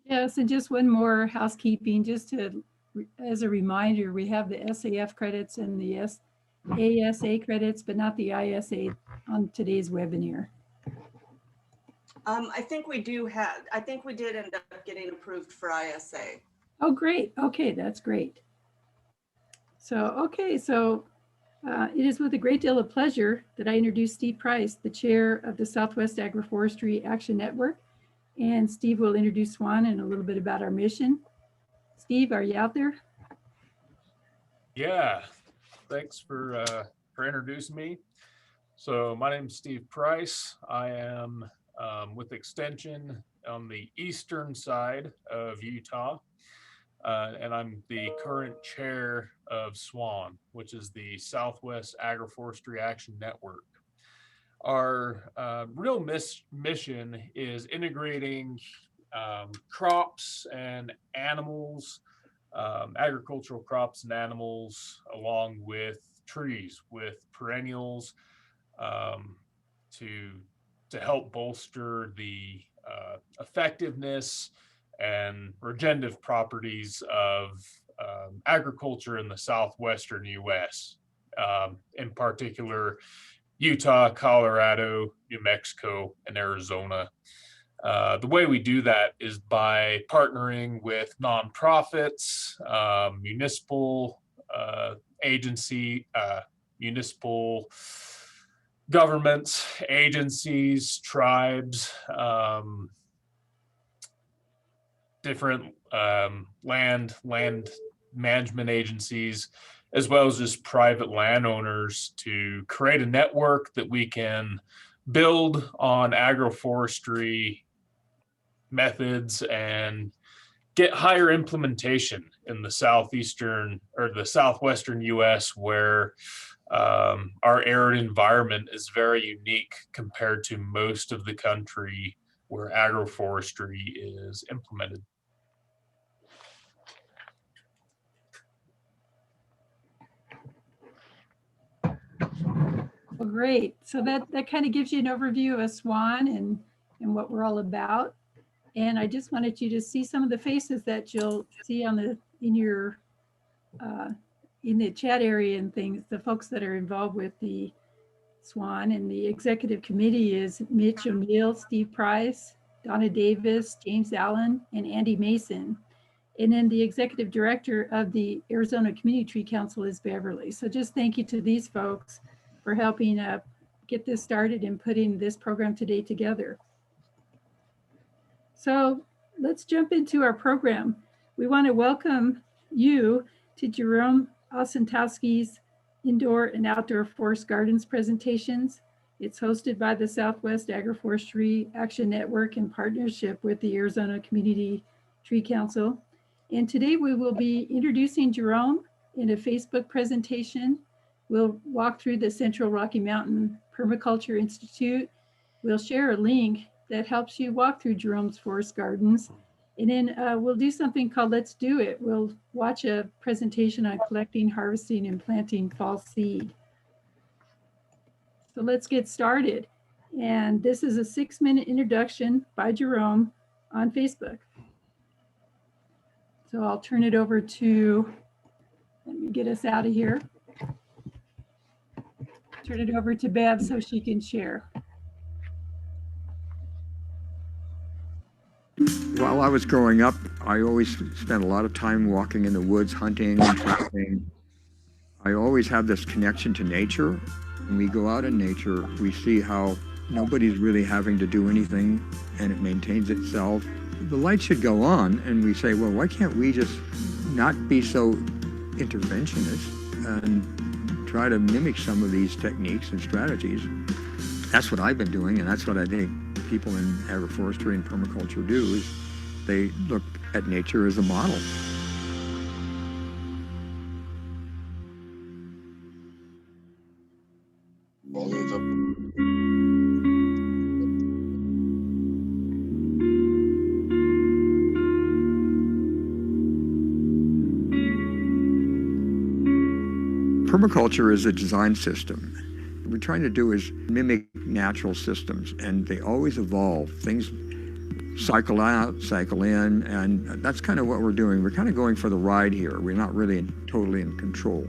Yes, and just one more housekeeping, just as a reminder, we have the SAF credits and the ASA credits, but not the ISA on today's webinar. I think we did end up getting approved for ISA. Oh, great. Okay, that's great. So, it is with a great deal of pleasure that I introduce Steve Price, the chair of the Southwest Agroforestry Action Network. And Steve will introduce SWAN and a little bit about our mission. Steve, are you out there? Yeah, thanks for introducing me. So my name is Steve Price. I am with Extension on the eastern side of Utah, and I'm the current chair of SWAN, which is the Southwest Agroforestry Action Network. Our real mission is integrating crops and animals, agricultural crops and animals, along with trees, with perennials, to help bolster the effectiveness and regenerative properties of agriculture in the southwestern U.S., in particular Utah, Colorado, New Mexico, and Arizona. The way we do that is by partnering with nonprofits, municipal municipal governments, agencies, tribes, different land management agencies, as well as just private landowners, to create a network that we can build on agroforestry methods and get higher implementation in the southeastern or the southwestern U.S., where our arid environment is very unique compared to most of the country where agroforestry is implemented. Well, great. So that kind of gives you an overview of SWAN and what we're all about. And I just wanted you to see some of the faces that you'll see in the chat area and things, the folks that are involved with the SWAN. And the executive committee is Mitch O'Neill, Steve Price, Donna Davis, James Allen, and Andy Mason. And then the executive director of the Arizona Community Tree Council is Beverly. So just thank you to these folks for helping get this started and putting this program today together. So let's jump into our program. We want to welcome you to Jerome Osentowski's Indoor and Outdoor Forest Gardens presentations. It's hosted by the Southwest Agroforestry Action Network in partnership with the Arizona Community Tree Council. And today we will be introducing Jerome in a Facebook presentation. We'll walk through the Central Rocky Mountain Permaculture Institute. We'll share a link that helps you walk through Jerome's forest gardens. And then we'll do something called Let's Do It. We'll watch a presentation on collecting, harvesting, and planting fall seed. So let's get started. And this is a 6-minute introduction by Jerome on Facebook. So I'll turn it over to, let me get us out of here. Turn it over to Bev so she can share. While I was growing up, I always spent a lot of time walking in the woods, hunting, trapping. I always have this connection to nature. When we go out in nature, we see how nobody's really having to do anything and it maintains itself. The light should go on and we say, well, why can't we just not be so interventionist and try to mimic some of these techniques and strategies? That's what I've been doing, and that's what I think people in agroforestry and permaculture do, is they look at nature as a model. Volume's up. Permaculture is a design system. What we're trying to do is mimic natural systems, and they always evolve. Things cycle out, cycle in, and that's kind of what we're doing. We're kind of going for the ride here. We're not really totally in control.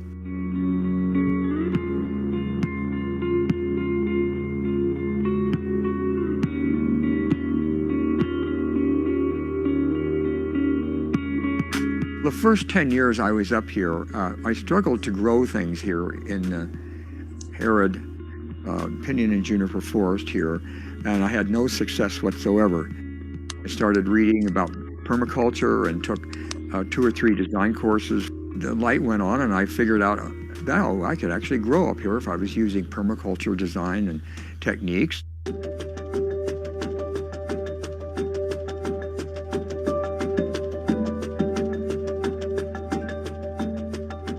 The first 10 years I was up here, I struggled to grow things here in the arid pinyon and juniper forest here, and I had no success whatsoever. I started reading about permaculture and took 2 or 3 design courses. The light went on and I figured out, now I could actually grow up here if I was using permaculture design and techniques.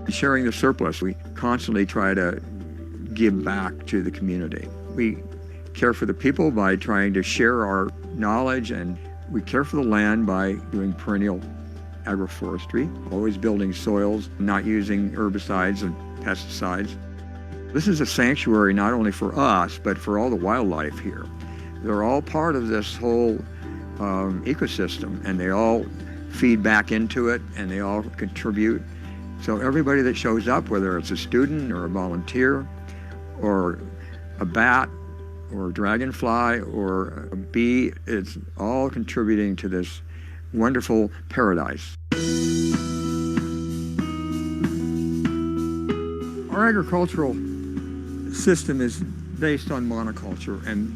Sharing the surplus, we constantly try to give back to the community. We care for the people by trying to share our knowledge, and we care for the land by doing perennial agroforestry, always building soils, not using herbicides and pesticides. This is a sanctuary not only for us, but for all the wildlife here. They're all part of this whole ecosystem, and they all feed back into it, and they all contribute. So everybody that shows up, whether it's a student or a volunteer or a bat or a dragonfly or a bee, it's all contributing to this wonderful paradise. Our agricultural system is based on monoculture, and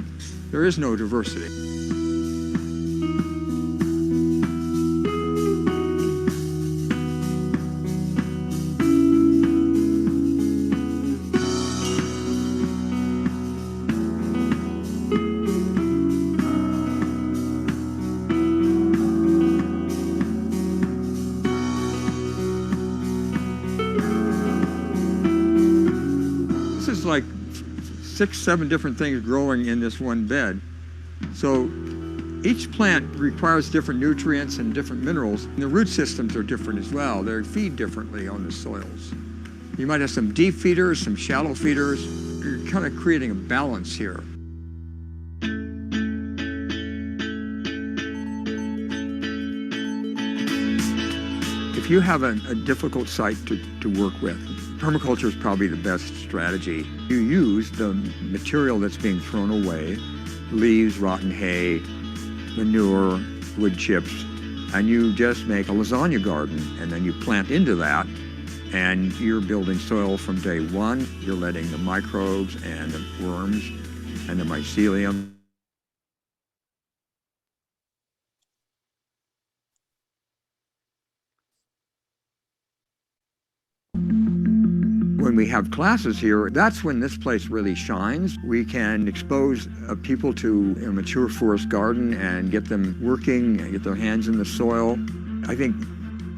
there is no diversity. Like 6, 7 different things growing in this one bed. So each plant requires different nutrients and different minerals. And the root systems are different as well. They feed differently on the soils. You might have some deep feeders, some shallow feeders. You're kind of creating a balance here. If you have a difficult site to work with, permaculture is probably the best strategy. You use the material that's being thrown away, leaves, rotten hay, manure, wood chips, and you just make a lasagna garden, and then you plant into that, and you're building soil from day one. You're letting the microbes and the worms and the mycelium when we have classes here, that's when this place really shines. We can expose people to a mature forest garden and get them working and get their hands in the soil. I think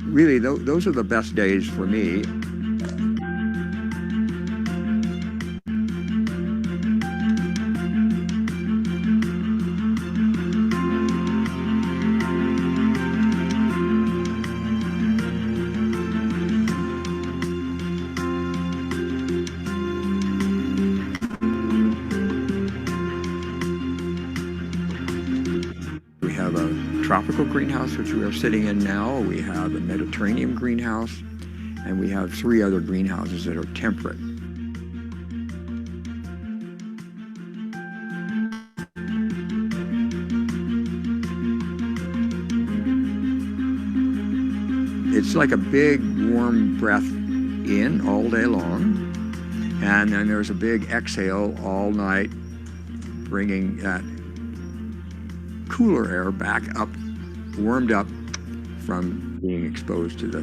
really those are the best days for me. We have a tropical greenhouse, which we are sitting in now. We have a Mediterranean greenhouse, and we have 3 other greenhouses that are temperate. It's like a big warm breath in all day long, and then there's a big exhale all night, bringing that cooler air back up, warmed up from being exposed to the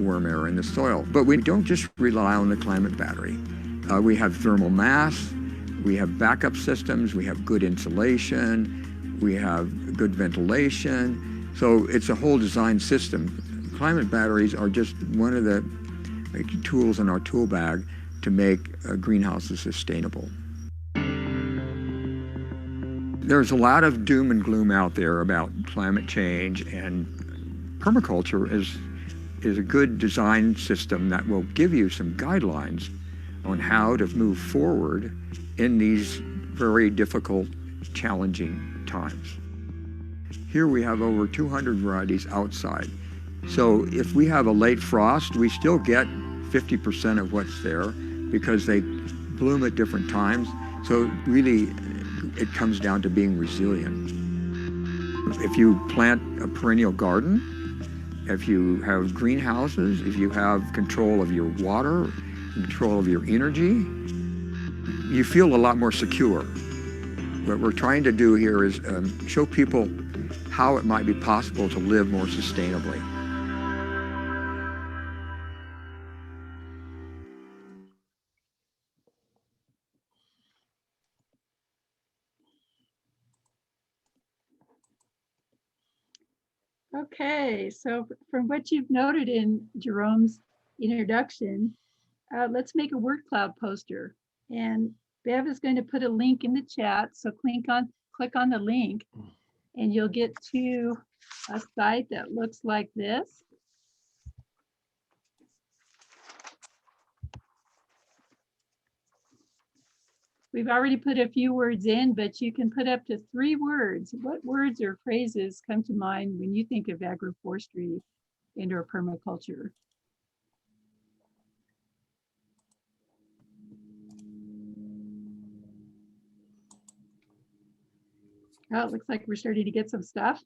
warm air in the soil. But we don't just rely on the climate battery. We have thermal mass, we have backup systems, we have good insulation, we have good ventilation. So it's a whole design system. Climate batteries are just one of the tools in our tool bag to make greenhouses sustainable. There's a lot of doom and gloom out there about climate change, and permaculture is a good design system that will give you some guidelines on how to move forward in these very difficult, challenging times. Here we have over 200 varieties outside. So if we have a late frost, we still get 50% of what's there because they bloom at different times. So really, it comes down to being resilient. If you plant a perennial garden, if you have greenhouses, if you have control of your water, control of your energy, you feel a lot more secure. What we're trying to do here is show people how it might be possible to live more sustainably. Okay, so from what you've noted in Jerome's introduction, let's make a word cloud poster. And Bev is going to put a link in the chat. So click on the link and you'll get to a site that looks like this. We've already put a few words in, but you can put up to 3 words. What words or phrases come to mind when you think of agroforestry and/or permaculture? Oh, it looks like we're starting to get some stuff.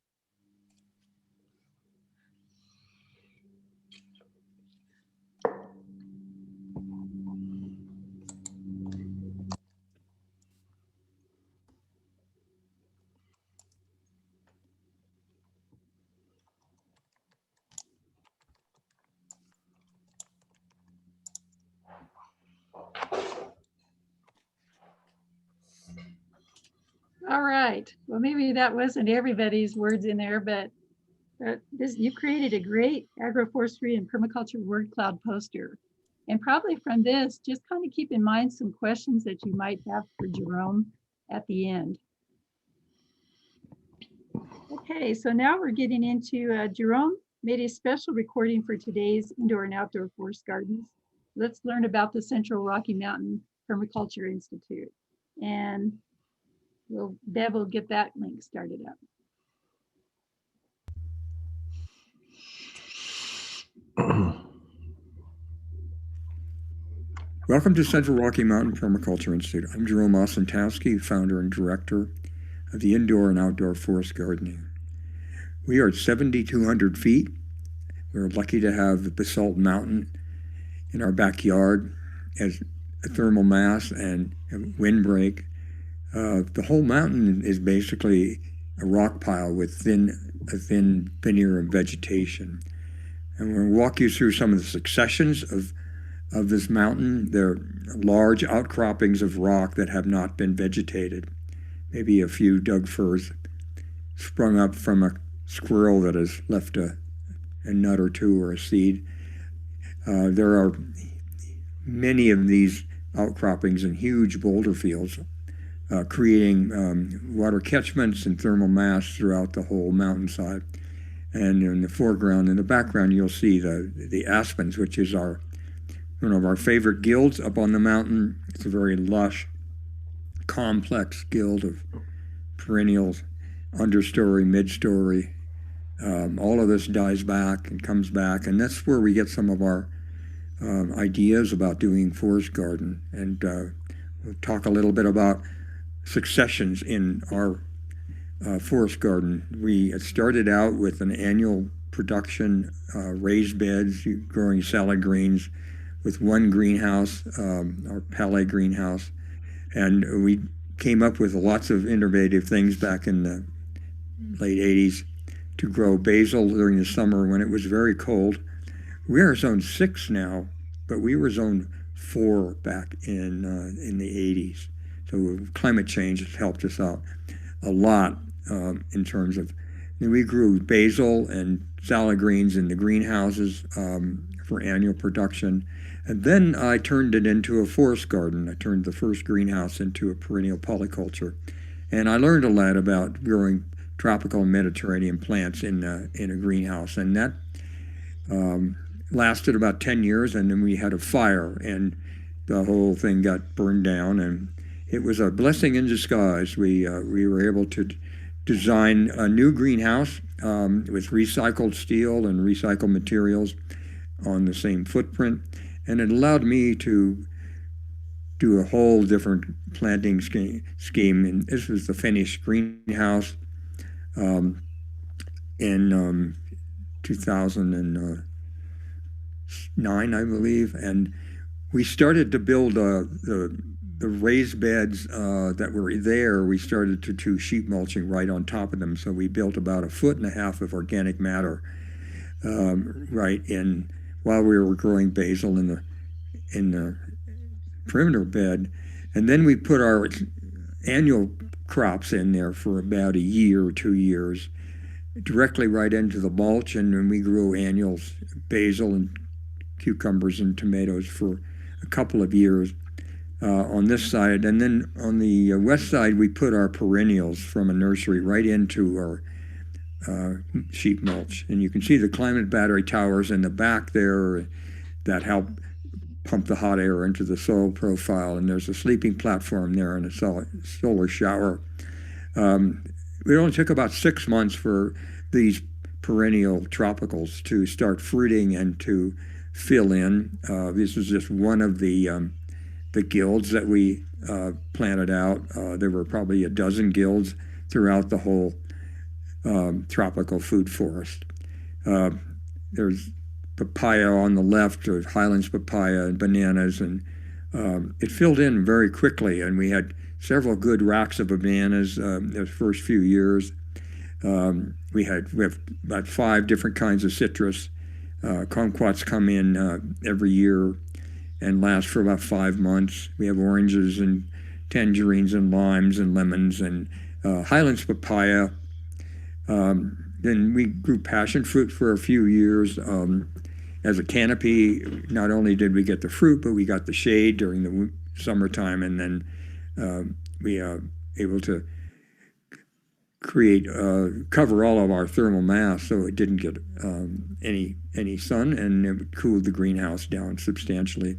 All right. Well, maybe that wasn't everybody's words in there, but you created a great agroforestry and permaculture word cloud poster. And probably from this, just kind of keep in mind some questions that you might have for Jerome at the end. Okay, so now we're getting into Jerome made a special recording for today's Indoor and Outdoor Forest Gardens. Let's learn about the Central Rocky Mountain Permaculture Institute. And Bev will get that link started up. Welcome to Central Rocky Mountain Permaculture Institute. I'm Jerome Osentowski, founder and director of the Indoor and Outdoor Forest Gardening. We are at 7,200 feet. We're lucky to have the Basalt Mountain in our backyard as a thermal mass and a windbreak. The whole mountain is basically a rock pile with a thin veneer of vegetation. And we'll walk you through some of the successions of this mountain. There are large outcroppings of rock that have not been vegetated. Maybe a few Doug firs sprung up from a squirrel that has left a nut or two or a seed. There are many of these outcroppings in huge boulder fields, creating water catchments and thermal mass throughout the whole mountainside. And in the foreground, in the background, you'll see the aspens, which is one of our favorite guilds up on the mountain. It's a very lush, complex guild of perennials, understory, midstory. All of this dies back and comes back, and that's where we get some of our ideas about doing forest garden. And we'll talk a little bit about successions in our forest garden. We started out with an annual production, raised beds, growing salad greens with one greenhouse, our Palais greenhouse. And we came up with lots of innovative things back in the late 80s to grow basil during the summer when it was very cold. We are zone 6 now, but we were zone 4 back in the 80s. So climate change has helped us out a lot in terms of, we grew basil and salad greens in the greenhouses for annual production. And then I turned it into a forest garden. I turned the first greenhouse into a perennial polyculture. And I learned a lot about growing tropical and Mediterranean plants in a greenhouse. And that lasted about 10 years, and then we had a fire, and the whole thing got burned down. And it was a blessing in disguise. We were able to design a new greenhouse with recycled steel and recycled materials on the same footprint. And it allowed me to do a whole different planting scheme. And this was the finished greenhouse in 2009, I believe. And we started to build the raised beds that were there. We started to do sheet mulching right on top of them. So we built about 1.5 feet of organic matter right in while we were growing basil in the perimeter bed. And then we put our annual crops in there for about a year or 2 years, directly right into the mulch. And then we grew annuals, basil and cucumbers and tomatoes for a couple of years on this side. And then on the west side, we put our perennials from a nursery right into our sheet mulch. And you can see the climate battery towers in the back there that help pump the hot air into the soil profile. And there's a sleeping platform there and a solar shower. It only took about 6 months for these perennial tropicals to start fruiting and to fill in. This is just one of the guilds that we planted out. There were probably a dozen guilds throughout the whole tropical food forest. There's papaya on the left, or Highlands papaya and bananas, and it filled in very quickly. And we had several good racks of bananas the first few years. We have about 5 different kinds of citrus. Kumquats come in every year and last for about 5 months. We have oranges and tangerines and limes and lemons and Highlands papaya. Then we grew passion fruit for a few years as a canopy. Not only did we get the fruit, but we got the shade during the summertime, and then we able to create cover all of our thermal mass so it didn't get any sun, and it cooled the greenhouse down substantially.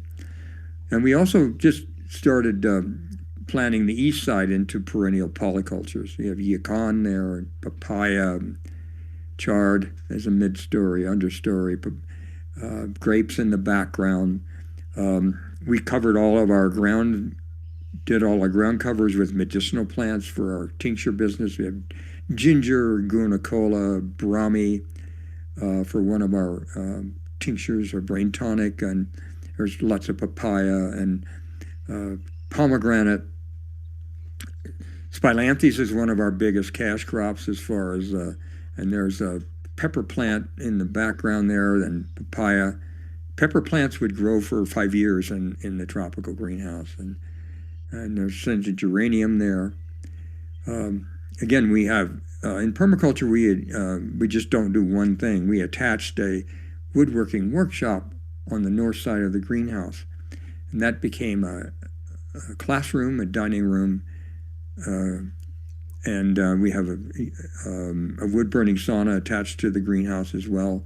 And we also just started planting the east side into perennial polycultures. We have yacon there, and papaya, chard as a mid-story, understory, grapes in the background. We covered all of our ground, did all our ground covers with medicinal plants for our tincture business. We have ginger, gunicola, brahmi for one of our tinctures or brain tonic, and there's lots of papaya and pomegranate. Spilanthes is one of our biggest cash crops as far as, and there's a pepper plant in the background there, and papaya. Pepper plants would grow for 5 years in the tropical greenhouse, and there's scented geranium there. Again, we have, in permaculture, we just don't do one thing. We attached a woodworking workshop on the north side of the greenhouse, and that became a classroom, a dining room, and we have a wood-burning sauna attached to the greenhouse as well.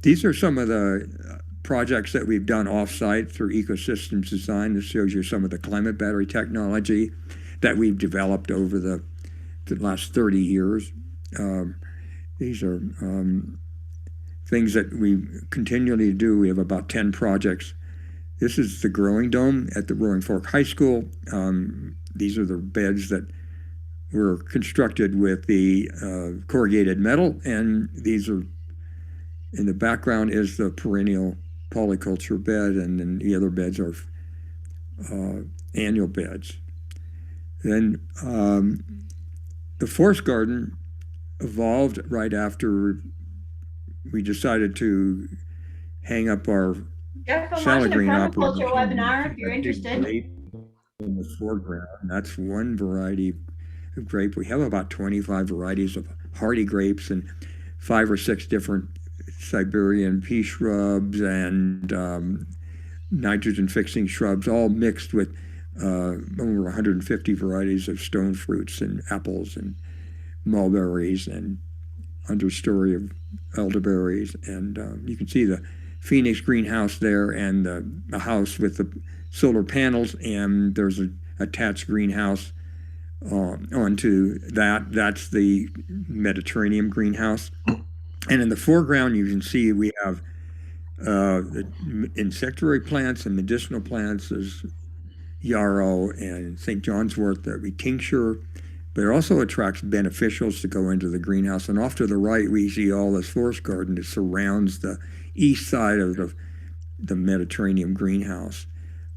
These are some of the projects that we've done off-site through ecosystems design. This shows you some of the climate battery technology that we've developed over the last 30 years. These are things that we continually do. We have about 10 projects. This is the growing dome at the Roaring Fork High School. These are the beds that were constructed with the corrugated metal, and these are, in the background is the perennial polyculture bed, and then the other beds are annual beds. Then the forest garden evolved right after we decided to hang up our Jeff, I'm salad watching a green permaculture operation. webinar if you're That big interested. grape in the foreground. That's one variety of grape. We have about 25 varieties of hardy grapes and 5 or 6 different Siberian pea shrubs and nitrogen-fixing shrubs, all mixed with over 150 varieties of stone fruits and apples and mulberries and understory of elderberries. And you can see the Phoenix greenhouse there, and the house with the solar panels, and there's an attached greenhouse onto that. That's the Mediterranean greenhouse. And in the foreground, you can see we have the insectivorous plants and medicinal plants. There's yarrow and St. John's wort that we tincture, but it also attracts beneficials to go into the greenhouse. And off to the right, we see all this forest garden that surrounds the east side of the Mediterranean greenhouse.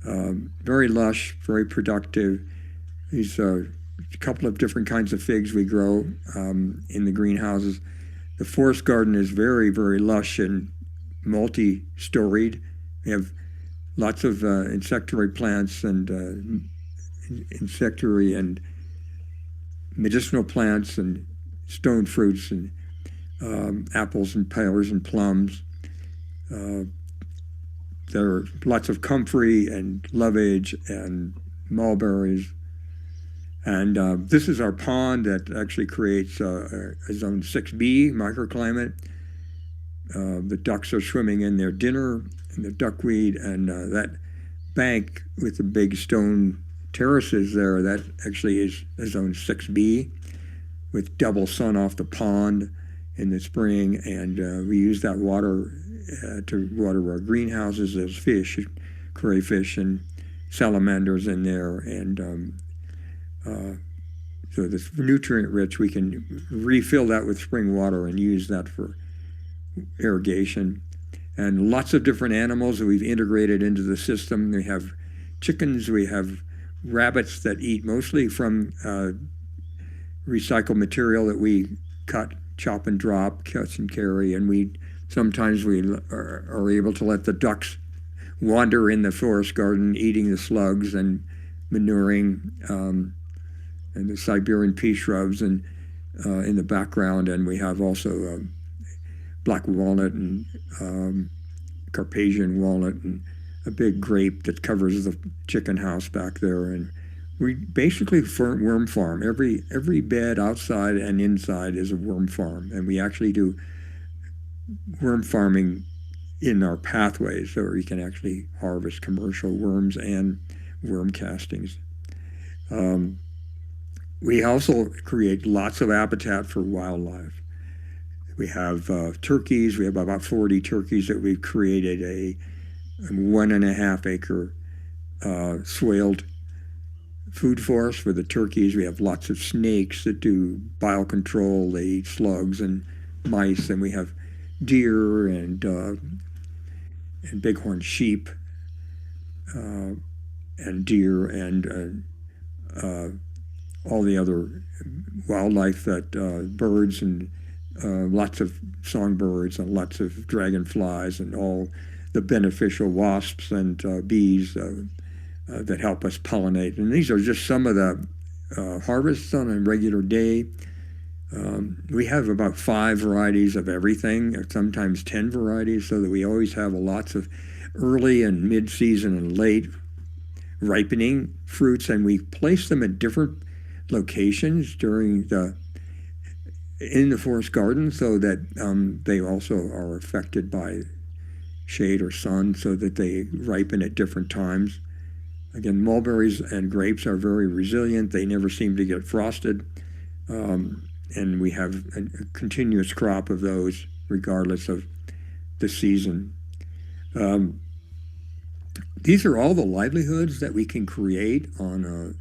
Very lush, very productive. These are a couple of different kinds of figs we grow in the greenhouses. The forest garden is very, very lush and multi-storied. We have lots of insectivorous plants and insectivorous and medicinal plants and stone fruits and apples and pears and plums. There are lots of comfrey and lovage and mulberries. And this is our pond that actually creates a zone 6B microclimate. The ducks are swimming in their dinner and the duckweed, and that bank with the big stone terraces there, that actually is a zone 6B with double sun off the pond in the spring. And we use that water to water our greenhouses. There's fish, crayfish, and salamanders in there. And so it's nutrient rich. We can refill that with spring water and use that for irrigation. And lots of different animals that we've integrated into the system. We have chickens, we have rabbits that eat mostly from recycled material that we cut, chop and drop, catch and carry. And sometimes we are able to let the ducks wander in the forest garden, eating the slugs and manuring, and the Siberian pea shrubs and in the background. And we have also black walnut and Carpathian walnut and a big grape that covers the chicken house back there. And we basically worm farm. Every bed outside and inside is a worm farm. And we actually do worm farming in our pathways, so you can actually harvest commercial worms and worm castings. We also create lots of habitat for wildlife. We have turkeys. We have about 40 turkeys that we've created a 1.5 acre swaled food forest for the turkeys. We have lots of snakes that do biocontrol. They eat slugs and mice, and we have deer and bighorn sheep and deer and all the other wildlife that birds and lots of songbirds and lots of dragonflies and all the beneficial wasps and bees that help us pollinate. And these are just some of the harvests on a regular day. We have about 5 varieties of everything, or sometimes 10 varieties, so that we always have lots of early and mid-season and late ripening fruits, and we place them at different locations in the forest garden, so that they also are affected by shade or sun, so that they ripen at different times. Again, mulberries and grapes are very resilient. They never seem to get frosted. And we have a continuous crop of those regardless of the season. These are all the livelihoods that we can create on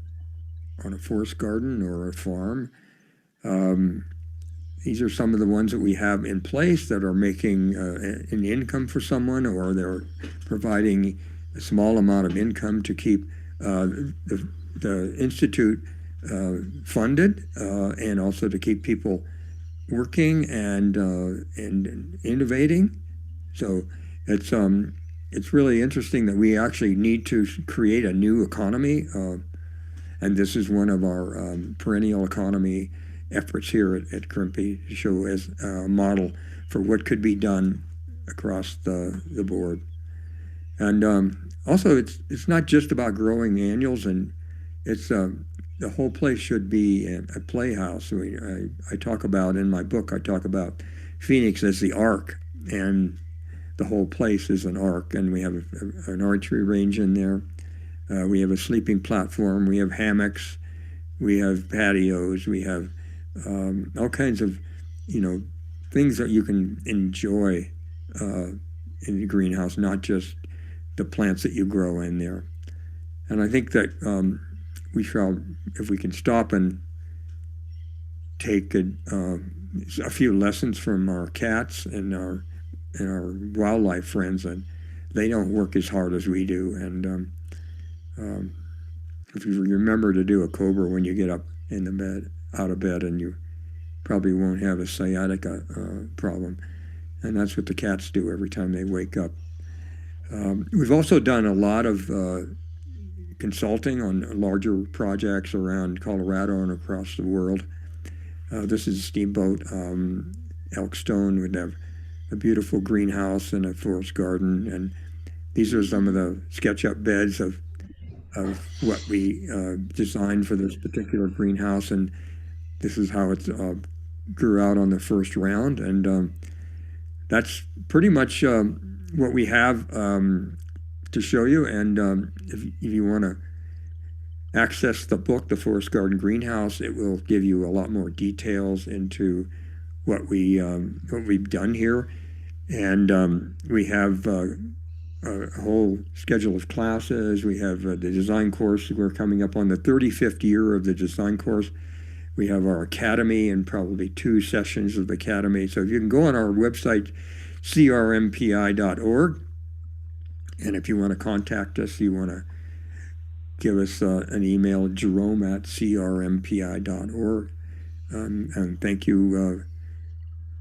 a forest garden or a farm. These are some of the ones that we have in place that are making an income for someone, or they're providing a small amount of income to keep the Institute funded, and also to keep people working and innovating. So it's really interesting that we actually need to create a new economy, and this is one of our perennial economy efforts here at Crimpy, to show as a model for what could be done across the board. And also, it's not just about growing annuals, and it's the whole place should be a playhouse. I talk about, in my book, I talk about Phoenix as the ark, and the whole place is an ark. And we have an archery range in there. We have a sleeping platform. We have hammocks. We have patios. We have all kinds of, things that you can enjoy in the greenhouse, not just the plants that you grow in there. And I think that we shall, if we can stop and take a few lessons from our cats and our wildlife friends, and they don't work as hard as we do. And if you remember to do a cobra when you get up in the bed, out of bed, and you probably won't have a sciatica problem. And that's what the cats do every time they wake up. We've also done a lot of consulting on larger projects around Colorado and across the world. This is a steamboat, Elkstone, would have a beautiful greenhouse and a forest garden. And these are some of the SketchUp beds of what we designed for this particular greenhouse. And this is how it grew out on the first round. And that's pretty much what we have to show you. And if you want to access the book, The Forest Garden Greenhouse, it will give you a lot more details into what we've done here. And we have a whole schedule of classes. We have the design course. We're coming up on the 35th year of the design course. We have our academy and probably 2 sessions of the academy. So if you can go on our website, crmpi.org, and if you want to contact us, you want to give us an email, jerome@crmpi.org. And thank you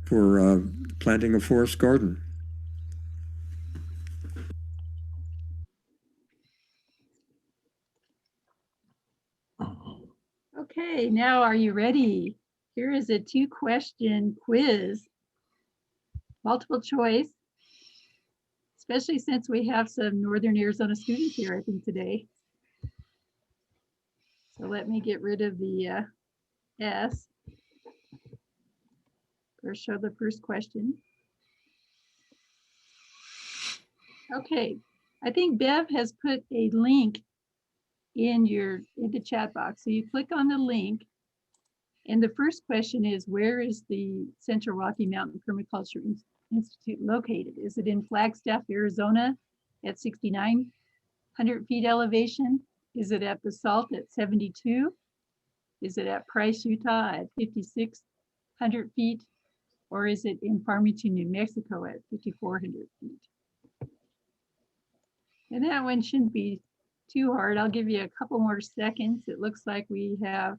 for planting a forest garden. Okay, now are you ready? Here is a 2-question quiz, multiple choice, especially since we have some Northern Arizona students here, I think, today. So let me get rid of the S. First, show the first question. Okay, I think Bev has put a link in the chat box. So you click on the link, and the first question is, where is the Central Rocky Mountain Permaculture Institute located? Is it in Flagstaff, Arizona at 6,900 feet elevation? Is it at Basalt at 72? Is it at Price, Utah at 5,600 feet? Or is it in Farmington, New Mexico at 5,400 feet? And that one shouldn't be too hard. I'll give you a couple more seconds. It looks like we have,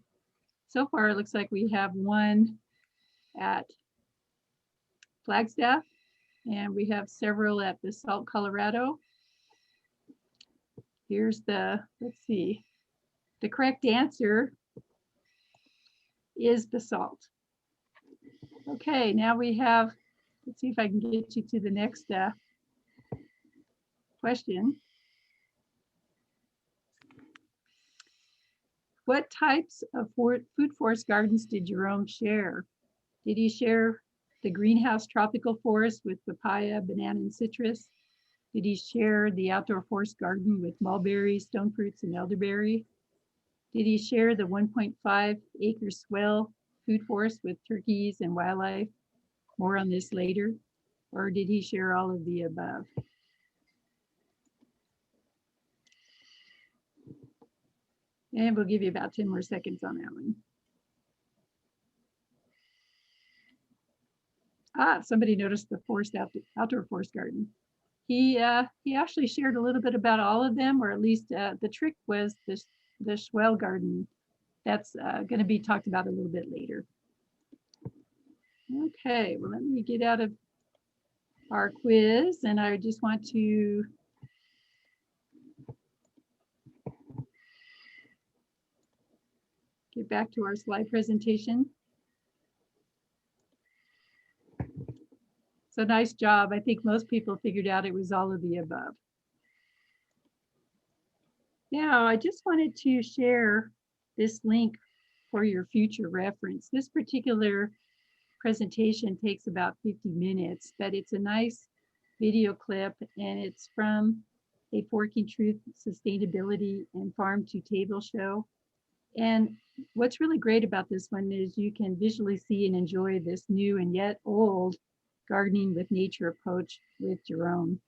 so far it looks like we have one at Flagstaff, and we have several at Basalt, Colorado. Here's the, let's see, the correct answer is Basalt. Okay, now we have, let's see if I can get you to the next question. What types of food forest gardens did Jerome share? Did he share the greenhouse tropical forest with papaya, banana, and citrus? Did he share the outdoor forest garden with mulberry, stone fruits, and elderberry? Did he share the 1.5 acre swell food forest with turkeys and wildlife? More on this later. Or did he share all of the above? And we'll give you about 10 more seconds on that one. Ah, somebody noticed the outdoor forest garden. He actually shared a little bit about all of them, or at least the trick was the swell garden. That's going to be talked about a little bit later. Okay, well, let me get out of our quiz, and I just want to get back to our slide presentation. So nice job. I think most people figured out it was all of the above. Now, I just wanted to share this link for your future reference. This particular presentation takes about 50 minutes, but it's a nice video clip, and it's from a Forking Truth Sustainability and Farm to Table show. And what's really great about this one is you can visually see and enjoy this new and yet old gardening with nature approach with Jerome.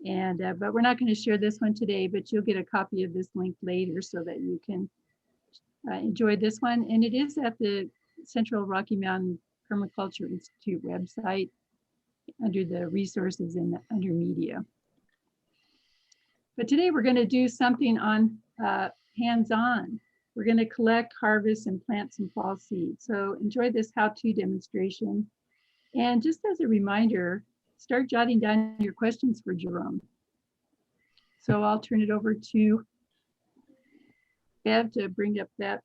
And but we're not going to share this one today, but you'll get a copy of this link later so that you can enjoy this one. And it is at the Central Rocky Mountain Permaculture Institute website under the resources and under media. But today we're going to do something on hands-on. We're going to collect, harvest, and plant some fall seeds. So enjoy this how-to demonstration. And just as a reminder, start jotting down your questions for Jerome. So I'll turn it over to Bev to bring up that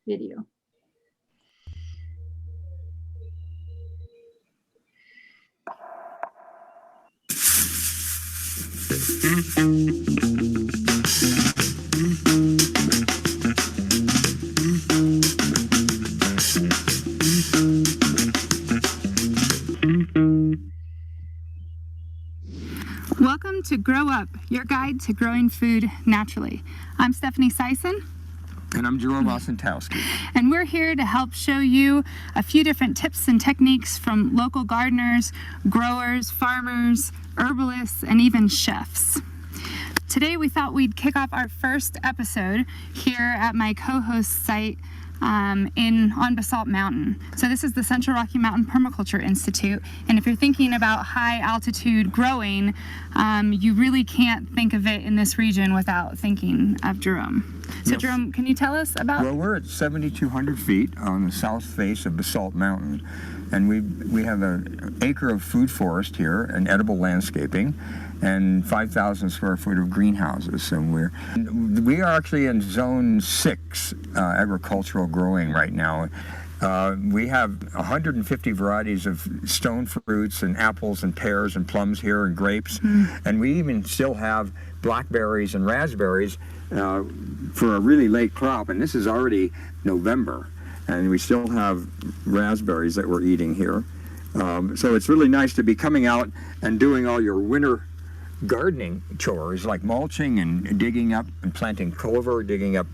video. Welcome to Grow Up, your guide to growing food naturally. I'm Stephanie Sison. And I'm Jerome Osentowski. And we're here to help show you a few different tips and techniques from local gardeners, growers, farmers, herbalists, and even chefs. Today we thought we'd kick off our first episode here at my co-host site on Basalt Mountain. So this is the Central Rocky Mountain Permaculture Institute, and if you're thinking about high altitude growing, you really can't think of it in this region without thinking of Jerome. So Yes. Jerome, can you tell us about? Well, we're at 7,200 feet on the south face of Basalt Mountain, and we have an acre of food forest here and edible landscaping, and 5,000 square foot of greenhouses. And we are actually in zone 6 agricultural growing right now. We have 150 varieties of stone fruits and apples and pears and plums here and grapes, and we even still have blackberries and raspberries for a really late crop, and this is already November, and we still have raspberries that we're eating here. So it's really nice to be coming out and doing all your winter gardening chores like mulching and digging up and planting clover, digging up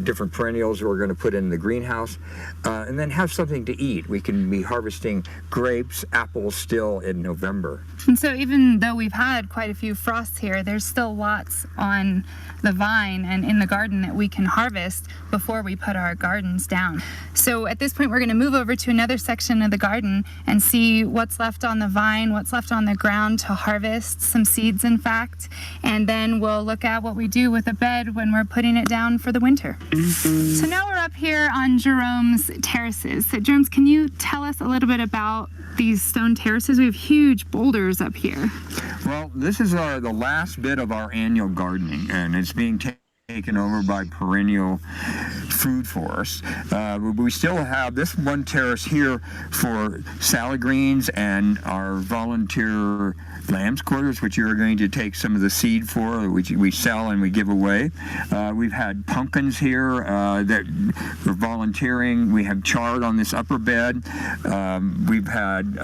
different perennials we're going to put in the greenhouse, and then have something to eat. We can be harvesting grapes, apples still in November. And so even though we've had quite a few frosts here, there's still lots on the vine and in the garden that we can harvest before we put our gardens down. So at this point, we're going to move over to another section of the garden and see what's left on the vine, what's left on the ground to harvest, some seeds in fact, and then we'll look at what we do with the bed when we're putting it down for the winter. So now we're up here on Jerome's terraces. So Jerome, can you tell us a little bit about these stone terraces? We have huge boulders up here. Well, this is the last bit of our annual gardening, and it's being taken over by perennial food forests. We still have this one terrace here for salad greens and our volunteer lamb's quarters, which you're going to take some of the seed for, which we sell and we give away. We've had pumpkins here that we're volunteering. We have chard on this upper bed. We've had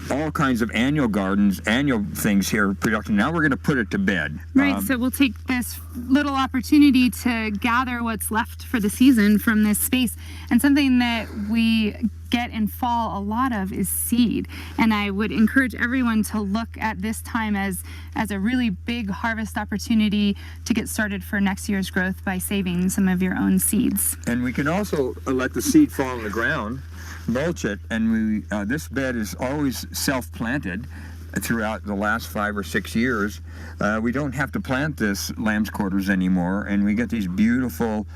all kinds of annual things here, production. Now we're going to put it to bed. Right, so we'll take this little opportunity to gather what's left for the season from this space. And something that we get in fall a lot of is seed, and I would encourage everyone to look at this time as a really big harvest opportunity to get started for next year's growth by saving some of your own seeds. And we can also let the seed fall on the ground, mulch it, and this bed is always self-planted throughout the last 5 or 6 years. We don't have to plant this lamb's quarters anymore, and we get these beautiful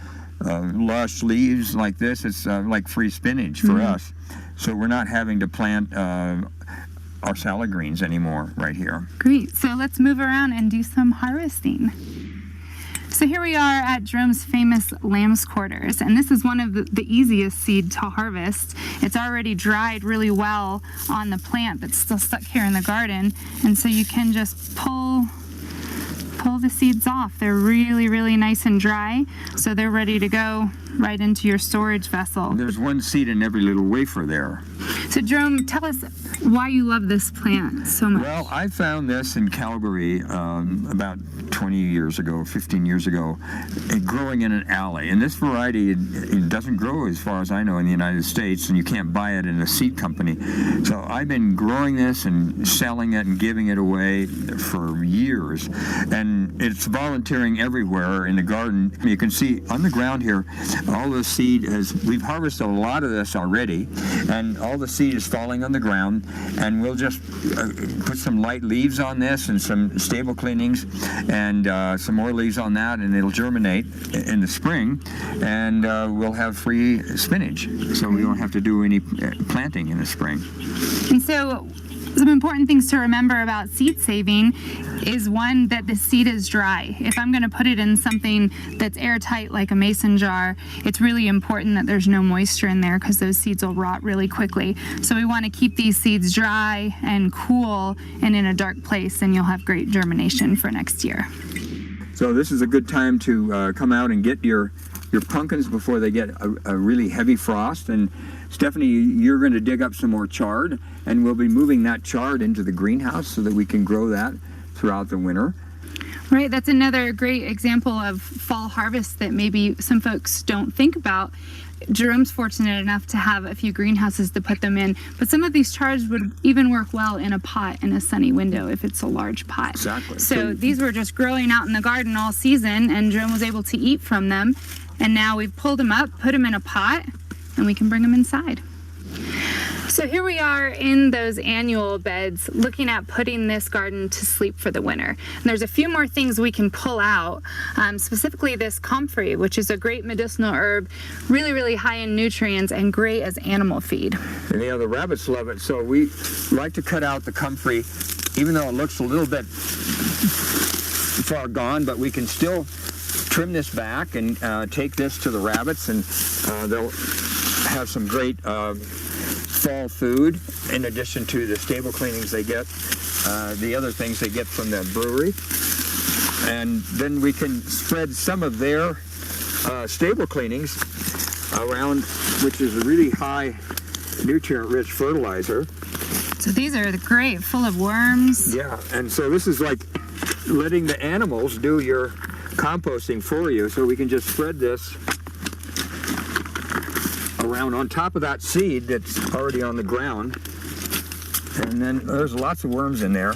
lush leaves like this. It's like free spinach for us. So we're not having to plant our salad greens anymore right here. Great, so let's move around and do some harvesting. So here we are at Jerome's famous lamb's quarters, and this is one of the easiest seed to harvest. It's already dried really well on the plant that's still stuck here in the garden, and so you can just pull the seeds off. They're really, really nice and dry, so they're ready to go right into your storage vessel. There's one seed in every little wafer there. So Jerome, tell us why you love this plant so much. Well, I found this in Calgary about 20 years ago, 15 years ago, growing in an alley. And this variety, it doesn't grow as far as I know in the United States, and you can't buy it in a seed company. So I've been growing this and selling it and giving it away for years. And it's volunteering everywhere in the garden. You can see on the ground here, all the seed we've harvested a lot of this already, and all the seed is falling on the ground, and we'll just put some light leaves on this and some stable cleanings and some more leaves on that, and it'll germinate in the spring, and we'll have free spinach, so we don't have to do any planting in the spring. And so some important things to remember about seed saving is one, that the seed is dry. If I'm going to put it in something that's airtight like a mason jar, it's really important that there's no moisture in there because those seeds will rot really quickly. So we want to keep these seeds dry and cool and in a dark place, and you'll have great germination for next year. So this is a good time to come out and get your pumpkins before they get a really heavy frost. And Stephanie, you're going to dig up some more chard, and we'll be moving that chard into the greenhouse so that we can grow that throughout the winter. Right, that's another great example of fall harvest that maybe some folks don't think about. Jerome's fortunate enough to have a few greenhouses to put them in, but some of these chards would even work well in a pot in a sunny window if it's a large pot. Exactly. So these were just growing out in the garden all season, and Jerome was able to eat from them. And now we've pulled them up, put them in a pot, and we can bring them inside. So here we are in those annual beds looking at putting this garden to sleep for the winter. And there's a few more things we can pull out, specifically this comfrey, which is a great medicinal herb, really, really high in nutrients and great as animal feed. And the rabbits love it, so we like to cut out the comfrey, even though it looks a little bit far gone, but we can still trim this back and take this to the rabbits, and they'll have some great fall food in addition to the stable cleanings they get, the other things they get from the brewery. And then we can spread some of their stable cleanings around, which is a really high nutrient-rich fertilizer. So these are great, full of worms. Yeah, and so this is like letting the animals do your composting for you, so we can just spread this around on top of that seed that's already on the ground, and then there's lots of worms in there.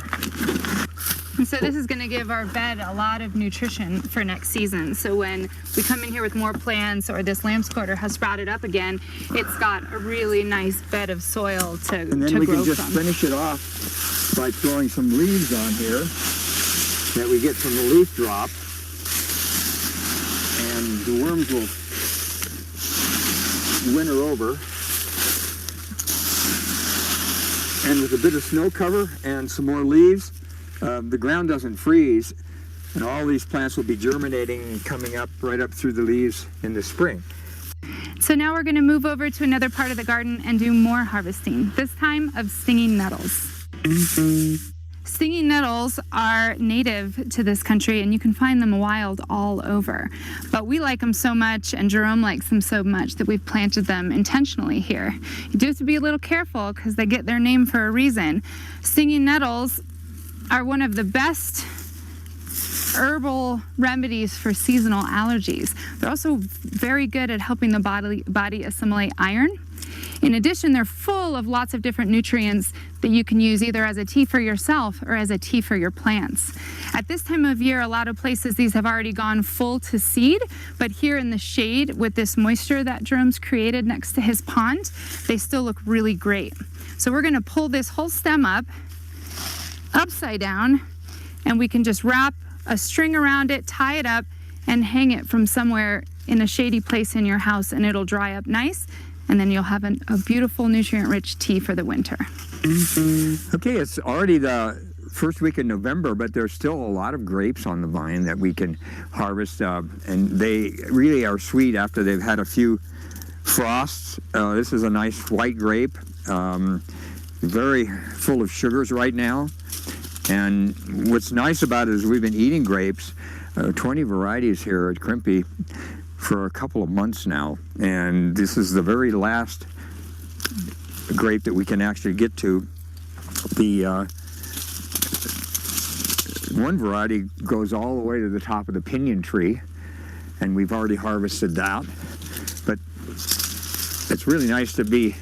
And so this is going to give our bed a lot of nutrition for next season. So when we come in here with more plants, or this lamb's quarter has sprouted up again, it's got a really nice bed of soil to grow from. And then we can just finish it off by throwing some leaves on here that we get from the leaf drop, and the worms will winter over. And with a bit of snow cover and some more leaves, the ground doesn't freeze, and all these plants will be germinating and coming up right up through the leaves in the spring. So now we're going to move over to another part of the garden and do more harvesting, this time of stinging nettles. Stinging nettles are native to this country, and you can find them wild all over. But we like them so much, and Jerome likes them so much, that we've planted them intentionally here. You do have to be a little careful because they get their name for a reason. Stinging nettles are one of the best herbal remedies for seasonal allergies. They're also very good at helping the body assimilate iron. In addition, they're full of lots of different nutrients that you can use either as a tea for yourself or as a tea for your plants. At this time of year, a lot of places these have already gone full to seed, but here in the shade with this moisture that Jerome's created next to his pond, they still look really great. So we're gonna pull this whole stem up, upside down, and we can just wrap a string around it, tie it up, and hang it from somewhere in a shady place in your house, and it'll dry up nice, and then you'll have a beautiful nutrient-rich tea for the winter. Okay, it's already the first week in November, but there's still a lot of grapes on the vine that we can harvest, and they really are sweet after they've had a few frosts. This is a nice white grape, very full of sugars right now. And what's nice about it is we've been eating grapes, 20 varieties here at Crimpy, for a couple of months now, and this is the very last grape that we can actually get to. The one variety goes all the way to the top of the pinyon tree, and we've already harvested that. But it's really nice to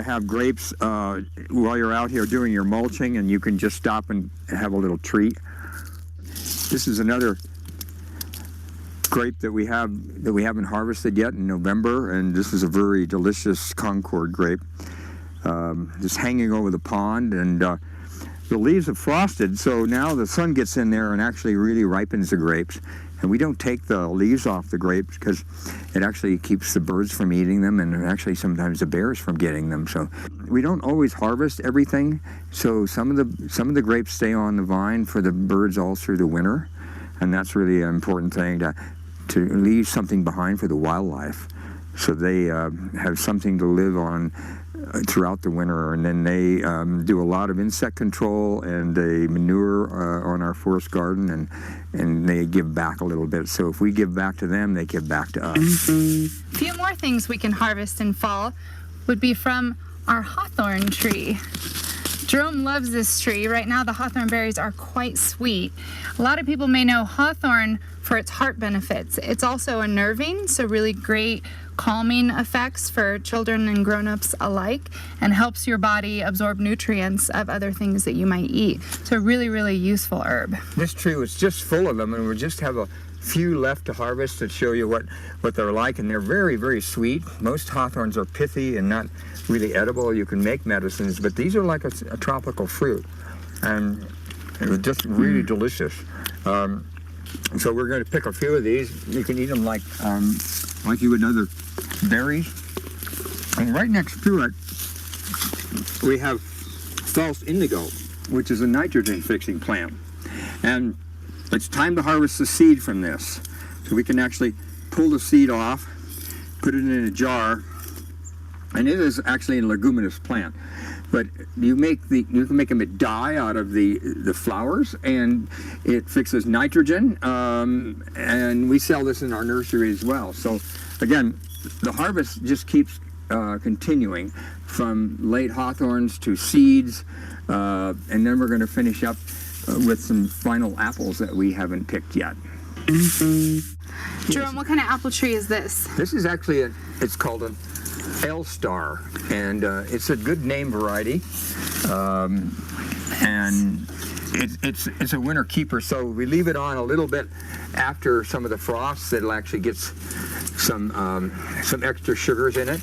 have grapes while you're out here doing your mulching, and you can just stop and have a little treat. This is another grape that we haven't harvested yet in November, and this is a very delicious Concord grape, just hanging over the pond, and the leaves have frosted, so now the sun gets in there and actually really ripens the grapes. And we don't take the leaves off the grapes because it actually keeps the birds from eating them, and actually sometimes the bears from getting them. So we don't always harvest everything. So some of the grapes stay on the vine for the birds all through the winter, and that's really an important thing, to leave something behind for the wildlife, so they have something to live on throughout the winter. And then they do a lot of insect control, and they manure on our forest garden, and they give back a little bit. So if we give back to them, they give back to us. A few more things we can harvest in fall would be from our hawthorn tree. Jerome loves this tree. Right now the hawthorn berries are quite sweet. A lot of people may know hawthorn for its heart benefits. It's also unnerving, so really great calming effects for children and grown-ups alike, and helps your body absorb nutrients of other things that you might eat. So really, really useful herb. This tree was just full of them, and we just have a few left to harvest to show you what they're like, and they're very, very sweet. Most hawthorns are pithy and not really edible. You can make medicines, but these are like a tropical fruit, and it was just really delicious. So we're going to pick a few of these. You can eat them like you would other berries. And right next to it, we have false indigo, which is a nitrogen fixing plant. And it's time to harvest the seed from this. So we can actually pull the seed off, put it in a jar, and it is actually a leguminous plant. But you can make them dye out of the flowers, and it fixes nitrogen, and we sell this in our nursery as well. So again, the harvest just keeps continuing from late hawthorns to seeds, and then we're going to finish up with some final apples that we haven't picked yet. Jerome, what kind of apple tree is this? This is actually it's called an L-Star, and it's a good name variety, and it's a winter keeper. So we leave it on a little bit after some of the frosts. It'll actually get some extra sugars in it.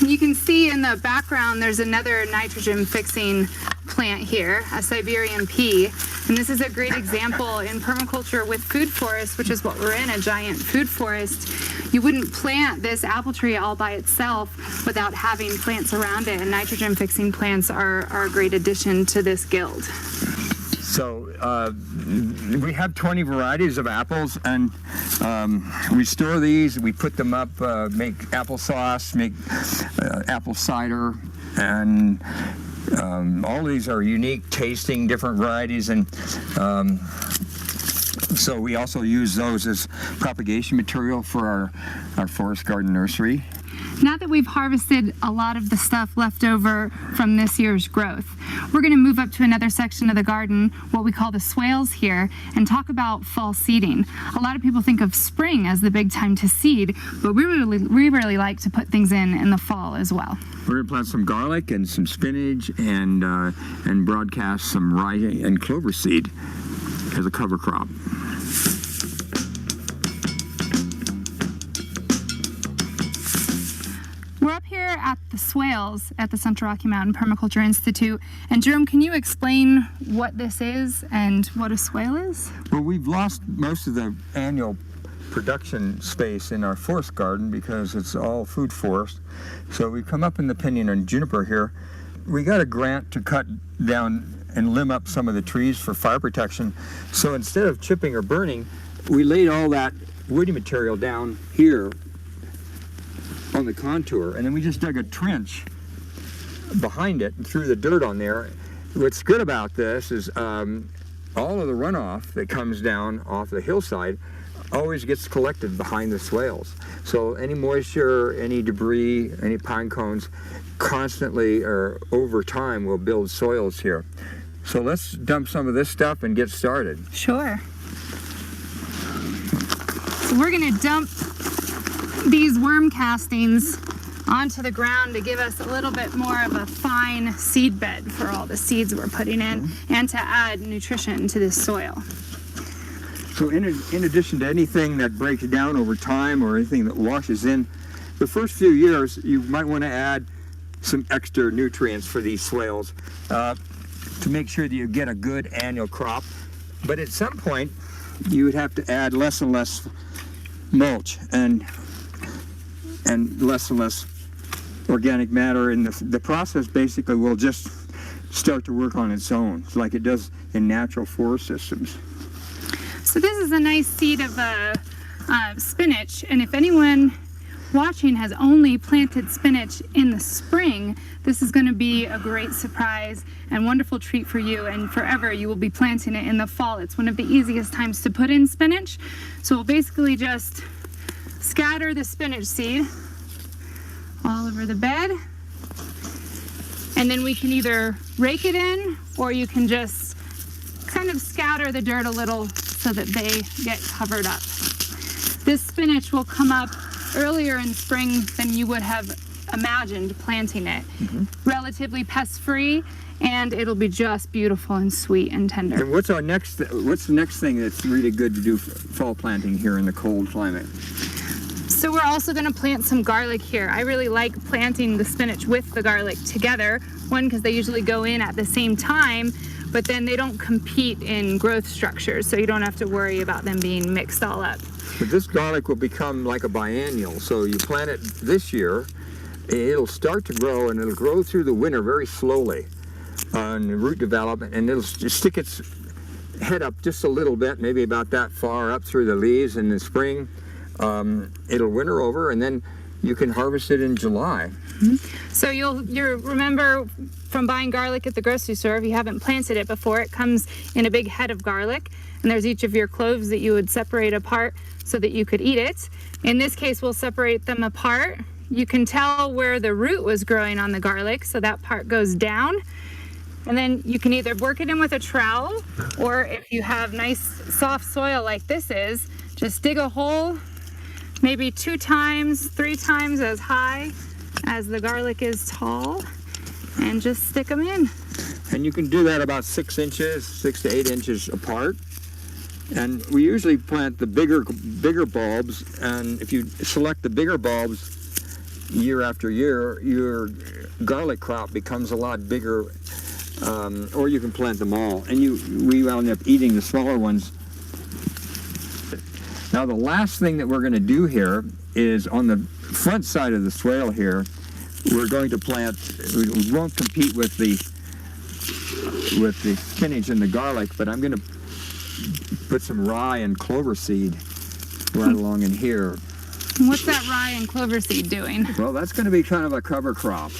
You can see in the background there's another nitrogen fixing plant here, a Siberian pea. And this is a great example in permaculture with food forests, which is what we're in, a giant food forest. You wouldn't plant this apple tree all by itself without having plants around it, and nitrogen fixing plants are a great addition to this guild. So we have 20 varieties of apples, and we store these, we put them up, make applesauce, make apple cider, and all of these are unique tasting, different varieties, and so we also use those as propagation material for our forest garden nursery. Now that we've harvested a lot of the stuff left over from this year's growth, we're going to move up to another section of the garden, what we call the swales here, and talk about fall seeding. A lot of people think of spring as the big time to seed, but we really like to put things in the fall as well. We're going to plant some garlic and some spinach and broadcast some rye and clover seed as a cover crop. We're up here at the swales at the Central Rocky Mountain Permaculture Institute. And Jerome, can you explain what this is and what a swale is? Well, we've lost most of the annual production space in our forest garden because it's all food forest. So we come up in the pinyon and juniper here. We got a grant to cut down and limb up some of the trees for fire protection. So instead of chipping or burning, we laid all that woody material down here on the contour, and then we just dug a trench behind it and threw the dirt on there. What's good about this is all of the runoff that comes down off the hillside always gets collected behind the swales. So any moisture, any debris, any pine cones constantly or over time will build soils here. So let's dump some of this stuff and get started. Sure. So we're gonna dump these worm castings onto the ground to give us a little bit more of a fine seed bed for all the seeds we're putting in and to add nutrition to this soil. So in addition to anything that breaks down over time or anything that washes in, the first few years you might want to add some extra nutrients for these swales to make sure that you get a good annual crop. But at some point you would have to add less and less mulch and less organic matter, and the process basically will just start to work on its own, like it does in natural forest systems. So this is a nice seed of spinach, and if anyone watching has only planted spinach in the spring, this is going to be a great surprise and wonderful treat for you, and forever you will be planting it in the fall. It's one of the easiest times to put in spinach. So we'll basically just scatter the spinach seed all over the bed, and then we can either rake it in or you can just kind of scatter the dirt a little so that they get covered up. This spinach will come up earlier in spring than you would have imagined planting it. Relatively pest-free, and it'll be just beautiful and sweet and tender. And what's the next thing that's really good to do for fall planting here in the cold climate? So we're also going to plant some garlic here. I really like planting the spinach with the garlic together. One, because they usually go in at the same time, but then they don't compete in growth structures, so you don't have to worry about them being mixed all up. But this garlic will become like a biennial. So you plant it this year, it'll start to grow, and it'll grow through the winter very slowly on root development, and it'll just stick its head up just a little bit, maybe about that far up through the leaves in the spring. It'll winter over, and then you can harvest it in July. So you'll remember from buying garlic at the grocery store, if you haven't planted it before, it comes in a big head of garlic, and there's each of your cloves that you would separate apart so that you could eat it. In this case, we'll separate them apart. You can tell where the root was growing on the garlic, so that part goes down. And then you can either work it in with a trowel, or if you have nice soft soil like this is, just dig a hole, maybe 2 times, 3 times as high as the garlic is tall, and just stick them in. And you can do that about 6 to 8 inches apart. And we usually plant the bigger bulbs, and if you select the bigger bulbs year after year, your garlic crop becomes a lot bigger, or you can plant them all, and we wound up eating the smaller ones. Now the last thing that we're going to do here is on the front side of the swale here, we're going to plant, we won't compete with the spinach and the garlic, but I'm going to put some rye and clover seed right along in here. What's that rye and clover seed doing? Well, that's going to be kind of a cover crop,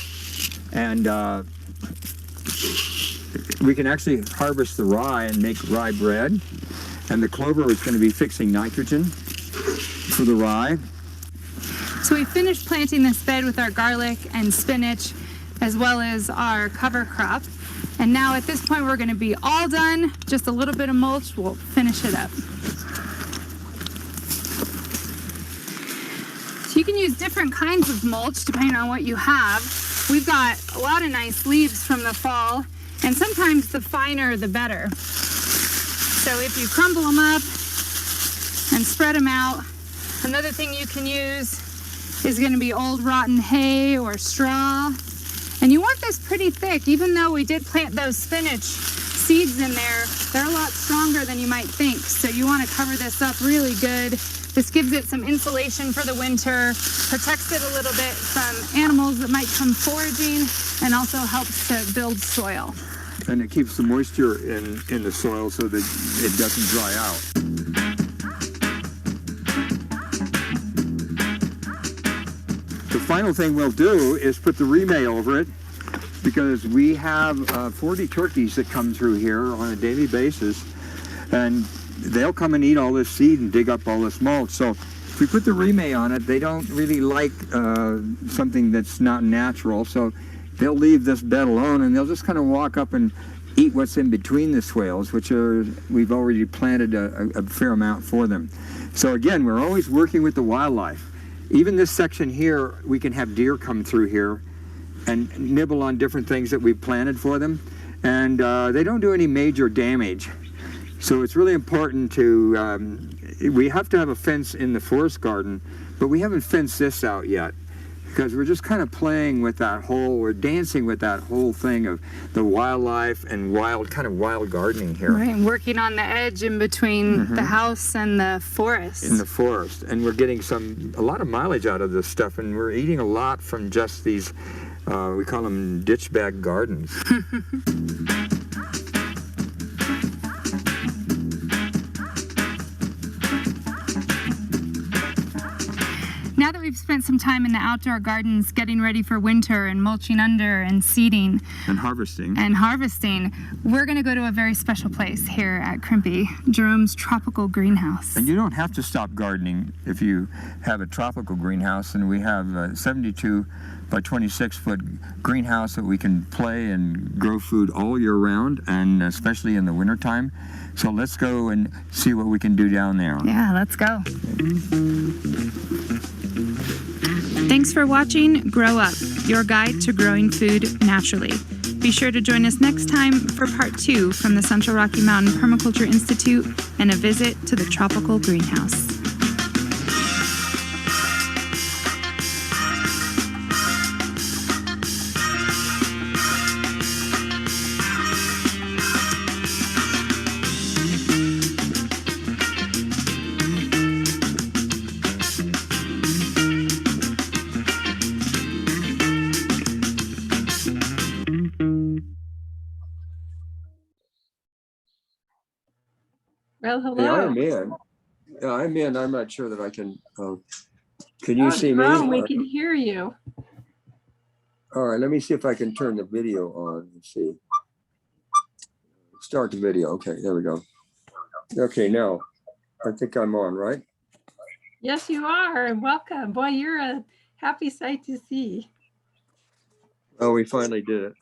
and we can actually harvest the rye and make rye bread, and the clover is going to be fixing nitrogen for the rye. So we finished planting this bed with our garlic and spinach, as well as our cover crop. And now at this point we're going to be all done. Just a little bit of mulch, we'll finish it up. So you can use different kinds of mulch depending on what you have. We've got a lot of nice leaves from the fall, and sometimes the finer the better. So if you crumble them up and spread them out, another thing you can use is going to be old rotten hay or straw. And you want this pretty thick. Even though we did plant those spinach seeds in there, they're a lot stronger than you might think. So you want to cover this up really good. This gives it some insulation for the winter, protects it a little bit from animals that might come foraging, and also helps to build soil. And it keeps the moisture in the soil so that it doesn't dry out. The final thing we'll do is put the remay over it, because we have 40 turkeys that come through here on a daily basis, and they'll come and eat all this seed and dig up all this mulch. So if we put the remay on it, they don't really like something that's not natural. So they'll leave this bed alone, and they'll just kind of walk up and eat what's in between the swales, which we've already planted a fair amount for them. So again, we're always working with the wildlife. Even this section here, we can have deer come through here and nibble on different things that we've planted for them. And they don't do any major damage. So it's really important to, we have to have a fence in the forest garden, but we haven't fenced this out yet, because we're just kind of playing with that whole, we're dancing with that whole thing of the wildlife and wild gardening here. Right, working on the edge in between the house and the forest. In the forest. And we're getting a lot of mileage out of this stuff, and we're eating a lot from just these, we call them ditch bag gardens. Now that we've spent some time in the outdoor gardens getting ready for winter and mulching under and seeding And harvesting. we're going to go to a very special place here at Crimpy, Jerome's tropical greenhouse. And you don't have to stop gardening if you have a tropical greenhouse, and we have a 72 by 26 foot greenhouse that we can play and grow food all year round, and especially in the wintertime. So let's go and see what we can do down there. Yeah, let's go. Thanks for watching Grow Up, your guide to growing food naturally. Be sure to join us next time for part 2 from the Central Rocky Mountain Permaculture Institute and a visit to the tropical greenhouse. Well, Hey, hello. I'm in. Yeah, I'm in. I'm not sure that I can. Can you see me? Jerome, we can hear you. All right, let me see if I can turn the video on. Let's see. Start the video. Okay, there we go. Okay, now I think I'm on, right? Yes, you are. And welcome. Boy, you're a happy sight to see. Oh, we finally did it.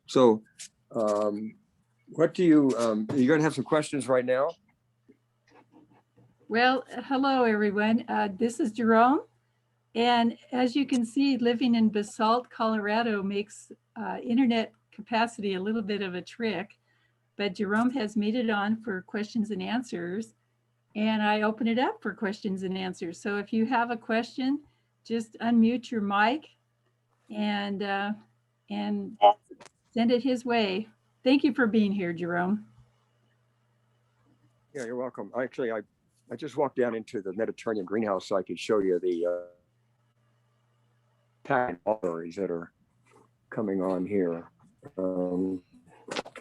So what do you, you're going to have some questions right now? Well, hello, everyone. This is Jerome. And as you can see, living in Basalt, Colorado makes internet capacity a little bit of a trick. But Jerome has made it on for questions and answers. And I open it up for questions and answers. So if you have a question, just unmute your mic and send it his way. Thank you for being here, Jerome. Yeah, you're welcome. Actually, I just walked down into the Mediterranean greenhouse so I could show you the packed mulberries that are coming on here.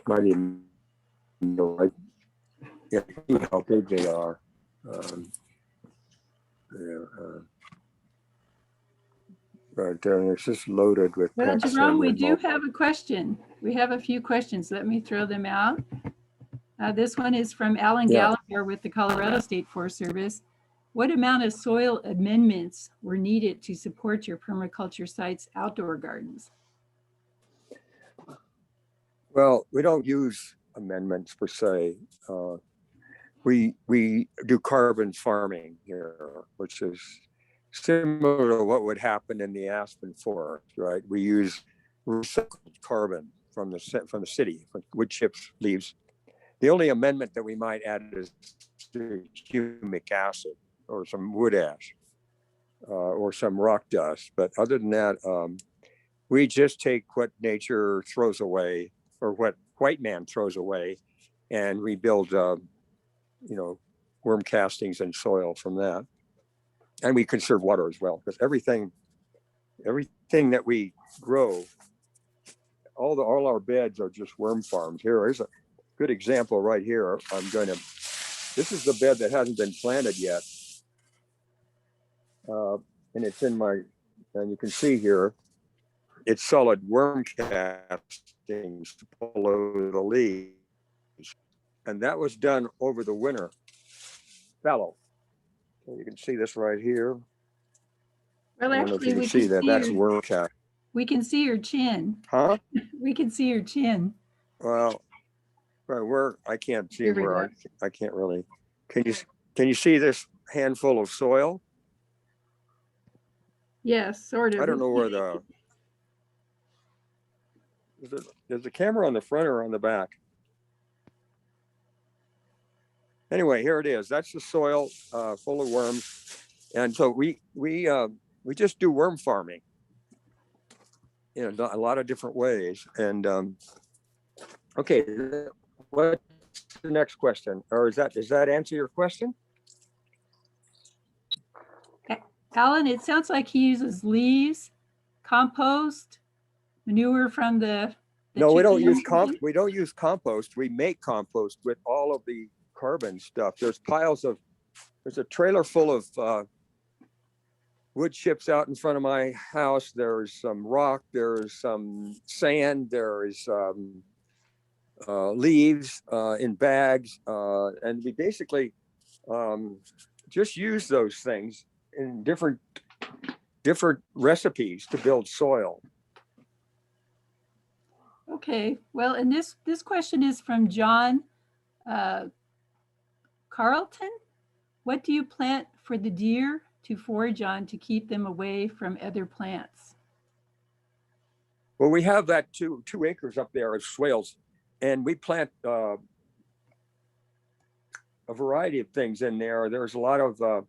Might even know, yeah, see how big they are. But it's just loaded with. Well, pets Jerome, and we with do mulberries. have a question. We have a few questions. Let me throw them out. This one is from Alan Yeah. Gallagher with the Colorado State Forest Service. What amount of soil amendments were needed to support your permaculture site's outdoor gardens? Well, we don't use amendments per se. We do carbon farming here, which is similar to what would happen in the aspen forest, right? We use recycled carbon from the city, from wood chips, leaves. The only amendment that we might add is humic acid or some wood ash or some rock dust. But other than that, we just take what nature throws away or what white man throws away and rebuild, worm castings and soil from that. And we conserve water as well, because everything that we grow, all our beds are just worm farms. Here's a good example right here. This is the bed that hasn't been planted yet. And it's and you can see here, it's solid worm castings below the leaves. And that was done over the winter. Fallow. So you can see this right here. Well, I don't know if actually, you can we see can that. see That's your, worm cat. we can see your chin. Huh? We can see your chin. Well, where I can't see Here we where go. I can't really. Can you see this handful of soil? Yes, sort of. I don't know where the is the camera on the front or on the back? Anyway, here it is. That's the soil full of worms, and so we just do worm farming in a lot of different ways. And okay, what's the next question? Or does that answer your question? Alan, it sounds like he uses leaves, compost, manure from the No, we don't use chickens. we don't use compost. We make compost with all of the carbon stuff. There's a trailer full of wood chips out in front of my house. There's some rock, there's some sand, there's leaves in bags. And we basically just use those things in different recipes to build soil. Okay, well, and this question is from John Carlton. What do you plant for the deer to forage on to keep them away from other plants? Well, we have that 2 acres up there of swales, and we plant a variety of things in there. There's a lot of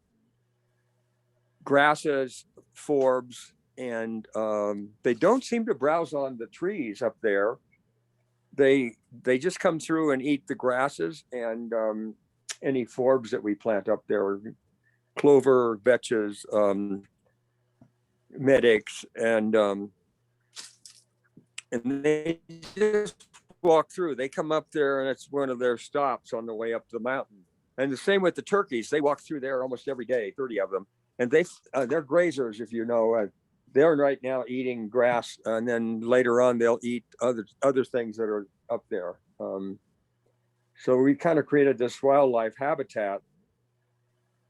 grasses, forbs, and they don't seem to browse on the trees up there. They just come through and eat the grasses and any forbs that we plant up there, clover, vetches, medics, and they just walk through. They come up there, and it's one of their stops on the way up the mountain. And the same with the turkeys. They walk through there almost every day, 30 of them. And they're grazers, if you know. They're right now eating grass, and then later on they'll eat other things that are up there. So we kind of created this wildlife habitat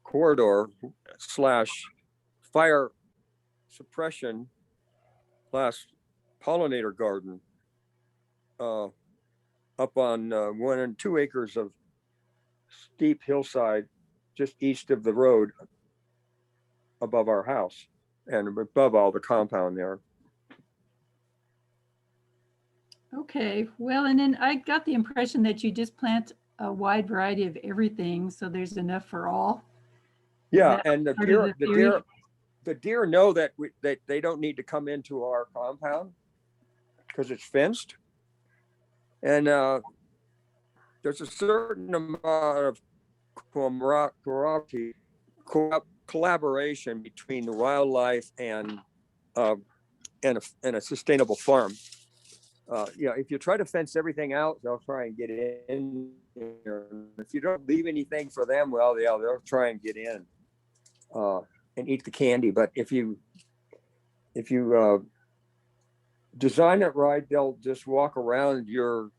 corridor / fire suppression / pollinator garden up on 1 and 2 acres of steep hillside just east of the road above our house and above all the compound there. Okay, well, and then I got the impression that you just plant a wide variety of everything, so there's enough for all. Yeah, That and the part of deer, the the deer know that they don't need to come into our compound because it's fenced, and there's a certain amount of collaboration between the wildlife and a sustainable farm. If you try to fence everything out, they'll try and get in. If you don't leave anything for them, well, they'll try and get in and eat the candy. But if you design it right, they'll just walk around your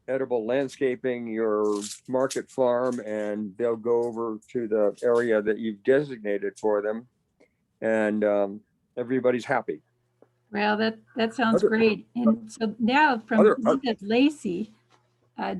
edible landscaping, your market farm, and they'll go over to the area that you've designated for them, and everybody's happy. Well, that sounds great. And so now from Linda Lacey,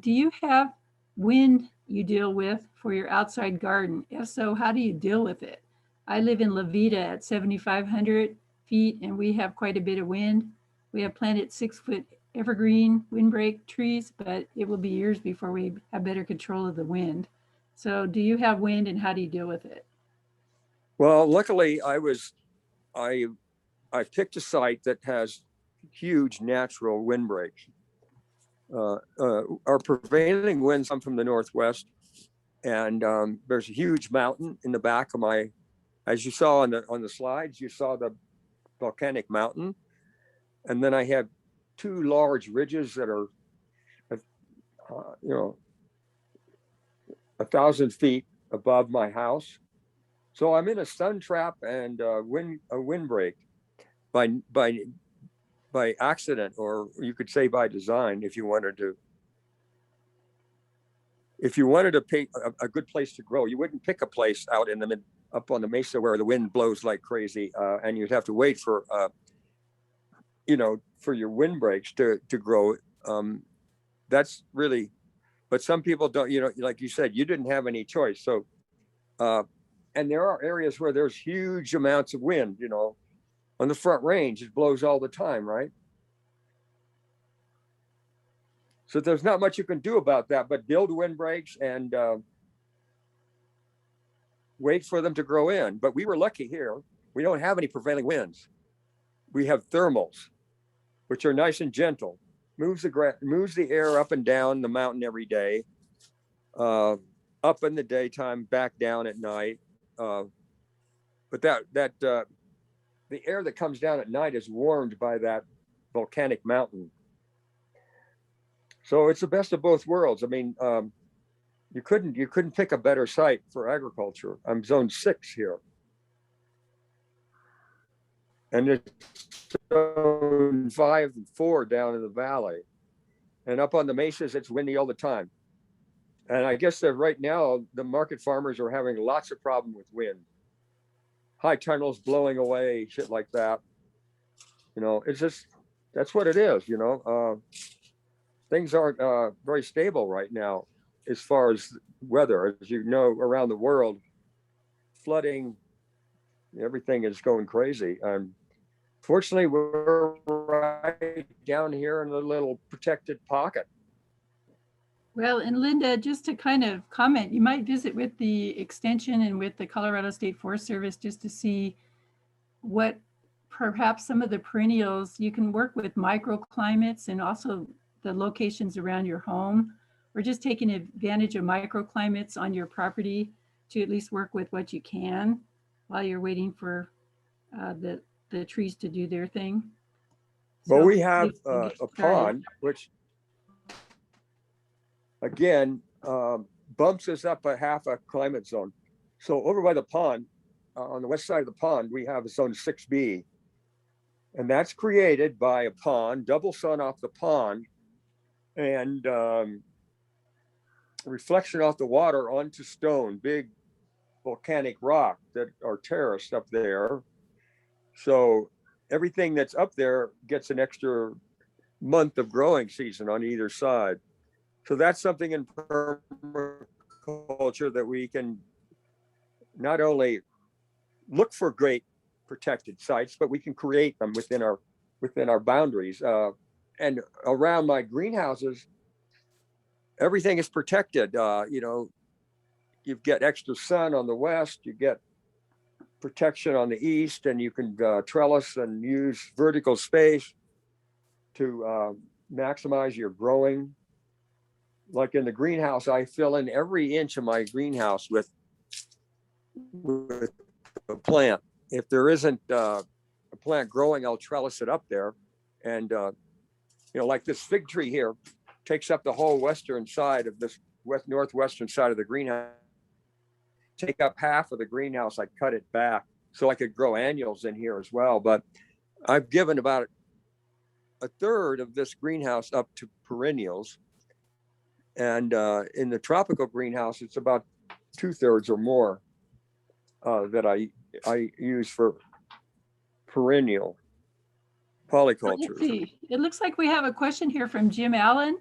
do you have wind you deal with for your outside garden? If so, how do you deal with it? I live in La Vida at 7,500 feet, and we have quite a bit of wind. We have planted 6-foot evergreen windbreak trees, but it will be years before we have better control of the wind. So do you have wind, and how do you deal with it? Well, luckily I picked a site that has huge natural windbreaks. Our prevailing winds come from the northwest, and there's a huge mountain in the back of as you saw on the slides, you saw the volcanic mountain, and then I have 2 large ridges that are, 1,000 feet above my house. So I'm in a sun trap and a windbreak by accident, or you could say by design, if you wanted to if you wanted to pick a good place to grow, you wouldn't pick a place out in the up on the mesa where the wind blows like crazy, and you'd have to wait for for your windbreaks to grow. That's really, but some people don't. Like you said, you didn't have any choice. So, and there are areas where there's huge amounts of wind. On the Front Range, it blows all the time, right? So there's not much you can do about that, but build windbreaks and wait for them to grow in. But we were lucky here. We don't have any prevailing winds. We have thermals, which are nice and gentle. Moves the air up and down the mountain every day, up in the daytime, back down at night. But the air that comes down at night is warmed by that volcanic mountain. So it's the best of both worlds. I mean, you couldn't pick a better site for agriculture. I'm zone 6 here. And it's zone 5 and 4 down in the valley. And up on the mesas, it's windy all the time. And I guess that right now, the market farmers are having lots of problem with wind. High tunnels blowing away, shit like that. It's just, that's what it is, Things aren't very stable right now as far as weather. As you know, around the world, flooding, everything is going crazy. Fortunately, we're right down here in a little protected pocket. Well, and Linda, just to kind of comment, you might visit with the extension and with the Colorado State Forest Service just to see what perhaps some of the perennials, you can work with microclimates and also the locations around your home, or just taking advantage of microclimates on your property to at least work with what you can while you're waiting for the trees to do their thing. Well, So we have please get a started. pond, which again bumps us up a half a climate zone. So over by the pond, on the west side of the pond, we have a zone 6B. And that's created by a pond, double sun off the pond, and reflection off the water onto stone, big volcanic rock that are terraced up there. So everything that's up there gets an extra month of growing season on either side. So that's something in permaculture that we can not only look for great protected sites, but we can create them within our boundaries. And around my greenhouses, everything is protected. You get extra sun on the west, you get protection on the east, and you can trellis and use vertical space to maximize your growing. Like in the greenhouse, I fill in every inch of my greenhouse with a plant. If there isn't a plant growing, I'll trellis it up there. And, like this fig tree here takes up the whole western side of this northwestern side of the greenhouse. Take up half of the greenhouse, I cut it back so I could grow annuals in here as well. But I've given about a third of this greenhouse up to perennials. And in the tropical greenhouse, it's about 2/3 or more that I use for perennial polyculture. Let's see. It looks like we have a question here from Jim Allen.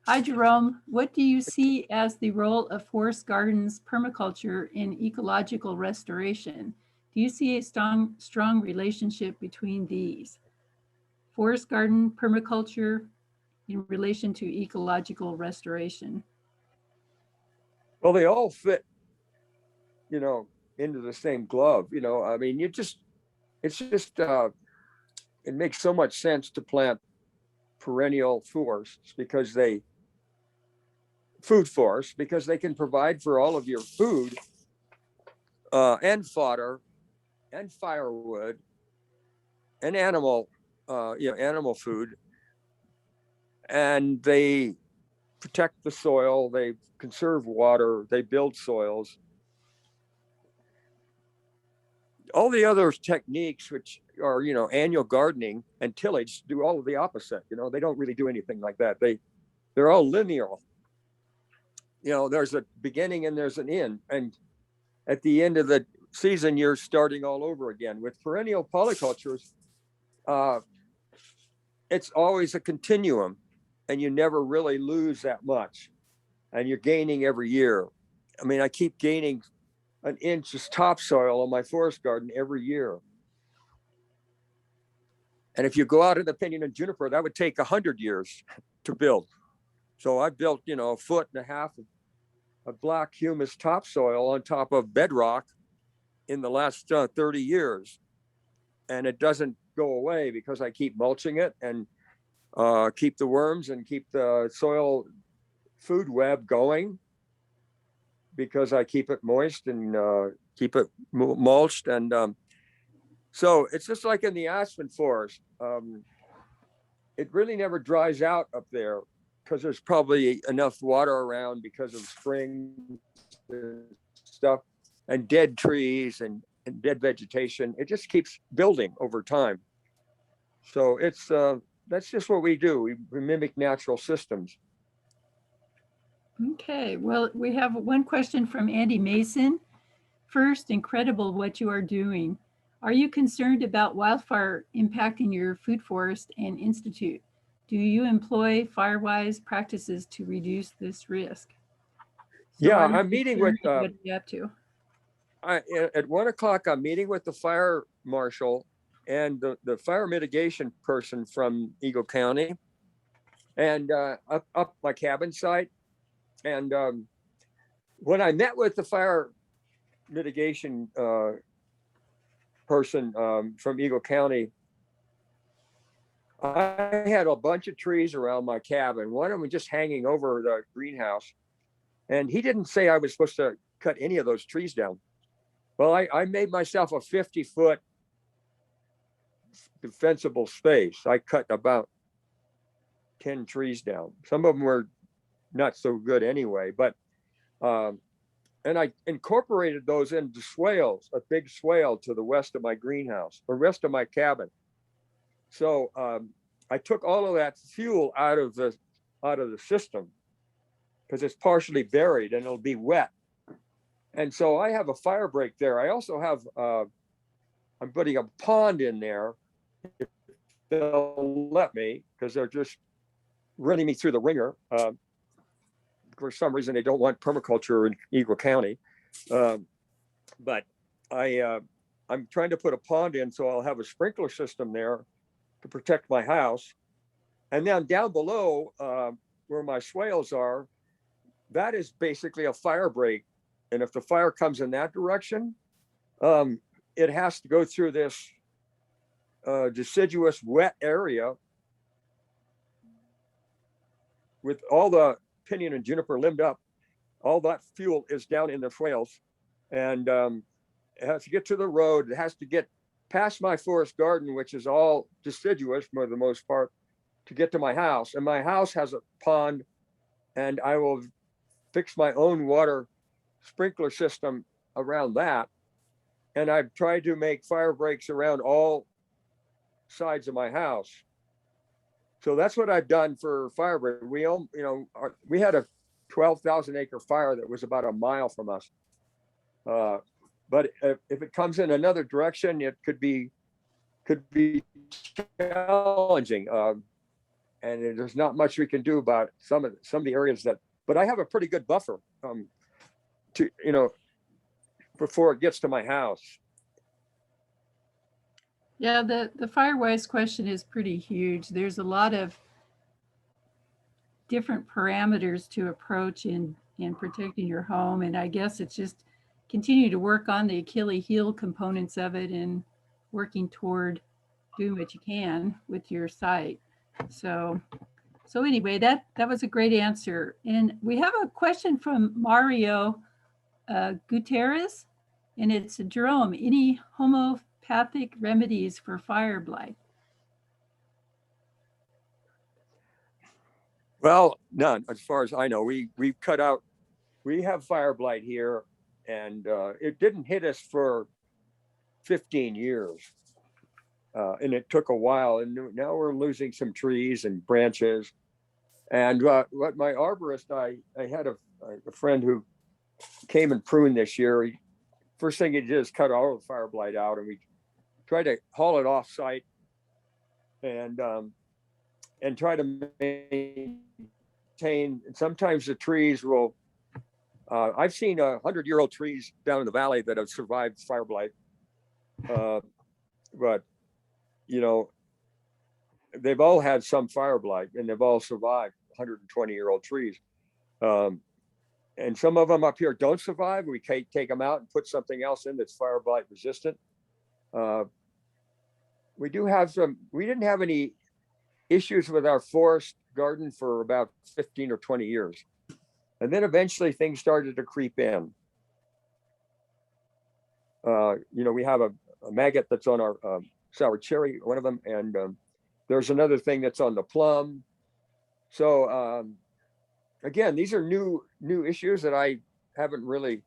Hi, Jerome. What do you see as the role of forest gardens permaculture in ecological restoration? Do you see a strong relationship between these? Forest garden permaculture in relation to ecological restoration? Well, they all fit, into the same glove. I mean, it makes so much sense to plant perennial forests because food forests, because they can provide for all of your food and fodder and firewood and animal food. And they protect the soil, they conserve water, they build soils. All the other techniques, which are, annual gardening and tillage, do all of the opposite. They don't really do anything like that. They're all linear. there's a beginning and there's an end. And at the end of the season, you're starting all over again. With perennial polycultures, it's always a continuum, and you never really lose that much, and you're gaining every year. I mean, I keep gaining an inch of topsoil on my forest garden every year. And if you go out in the pinyon and juniper, that would take 100 years to build. So I built, 1.5 foot of black humus topsoil on top of bedrock in the last 30 years. And it doesn't go away because I keep mulching it and keep the worms and keep the soil food web going, because I keep it moist and keep it mulched. And so it's just like in the aspen forest. It really never dries out up there because there's probably enough water around because of springs and stuff, and dead trees and dead vegetation. It just keeps building over time. So it's that's just what we do. We mimic natural systems. Okay, well, we have one question from Andy Mason. First, incredible what you are doing. Are you concerned about wildfire impacting your food forest and institute? Do you employ Firewise practices to reduce this risk? So Yeah, are you I'm meeting with, concerned? What are you up to? at 1 o'clock, I'm meeting with the fire marshal and the fire mitigation person from Eagle County, and up my cabin site. And when I met with the fire mitigation person from Eagle County, I had a bunch of trees around my cabin. One of them just hanging over the greenhouse. And he didn't say I was supposed to cut any of those trees down. Well, I made myself a 50-foot defensible space. I cut about 10 trees down. Some of them were not so good anyway, but and I incorporated those into swales, a big swale to the west of my greenhouse, the rest of my cabin. So I took all of that fuel out of the system because it's partially buried and it'll be wet. And so I have a fire break there. I also have I'm putting a pond in there if they'll let me, because they're just running me through the ringer. For some reason, they don't want permaculture in Eagle County. But I'm trying to put a pond in, so I'll have a sprinkler system there to protect my house. And then down below where my swales are, that is basically a fire break. And if the fire comes in that direction, it has to go through this deciduous wet area with all the pinyon and juniper limbed up. All that fuel is down in the swales, and it has to get to the road. It has to get past my forest garden, which is all deciduous for the most part, to get to my house. And my house has a pond, and I will fix my own water sprinkler system around that. And I've tried to make fire breaks around all sides of my house. So that's what I've done for fire break. We had a 12,000 acre fire that was about a mile from us. But if it comes in another direction, it could be challenging. And there's not much we can do about some of the areas that, but I have a pretty good buffer before it gets to my house. Yeah, the Firewise question is pretty huge. There's a lot of different parameters to approach in protecting your home. And I guess it's just continue to work on the Achilles heel components of it and working toward doing what you can with your site. So anyway, that was a great answer. And we have a question from Mario Gutierrez, and it's, Jerome, any homeopathic remedies for fire blight? Well, none, as far as I know. We have fire blight here, and it didn't hit us for 15 years. And it took a while, and now we're losing some trees and branches. And what my arborist, I had a a friend who came and pruned this year. First thing he did is cut all the fire blight out, and we tried to haul it off site and try to maintain. And sometimes the trees will. I've seen 100-year-old trees down in the valley that have survived fire blight, but you know, they've all had some fire blight, and they've all survived. 120-year-old trees. And some of them up here don't survive. We take them out and put something else in that's fire blight resistant. We didn't have any issues with our forest garden for about 15 or 20 years. And then eventually things started to creep in. You know, we have a maggot that's on our sour cherry, one of them, and there's another thing that's on the plum. So again, these are new issues that I haven't really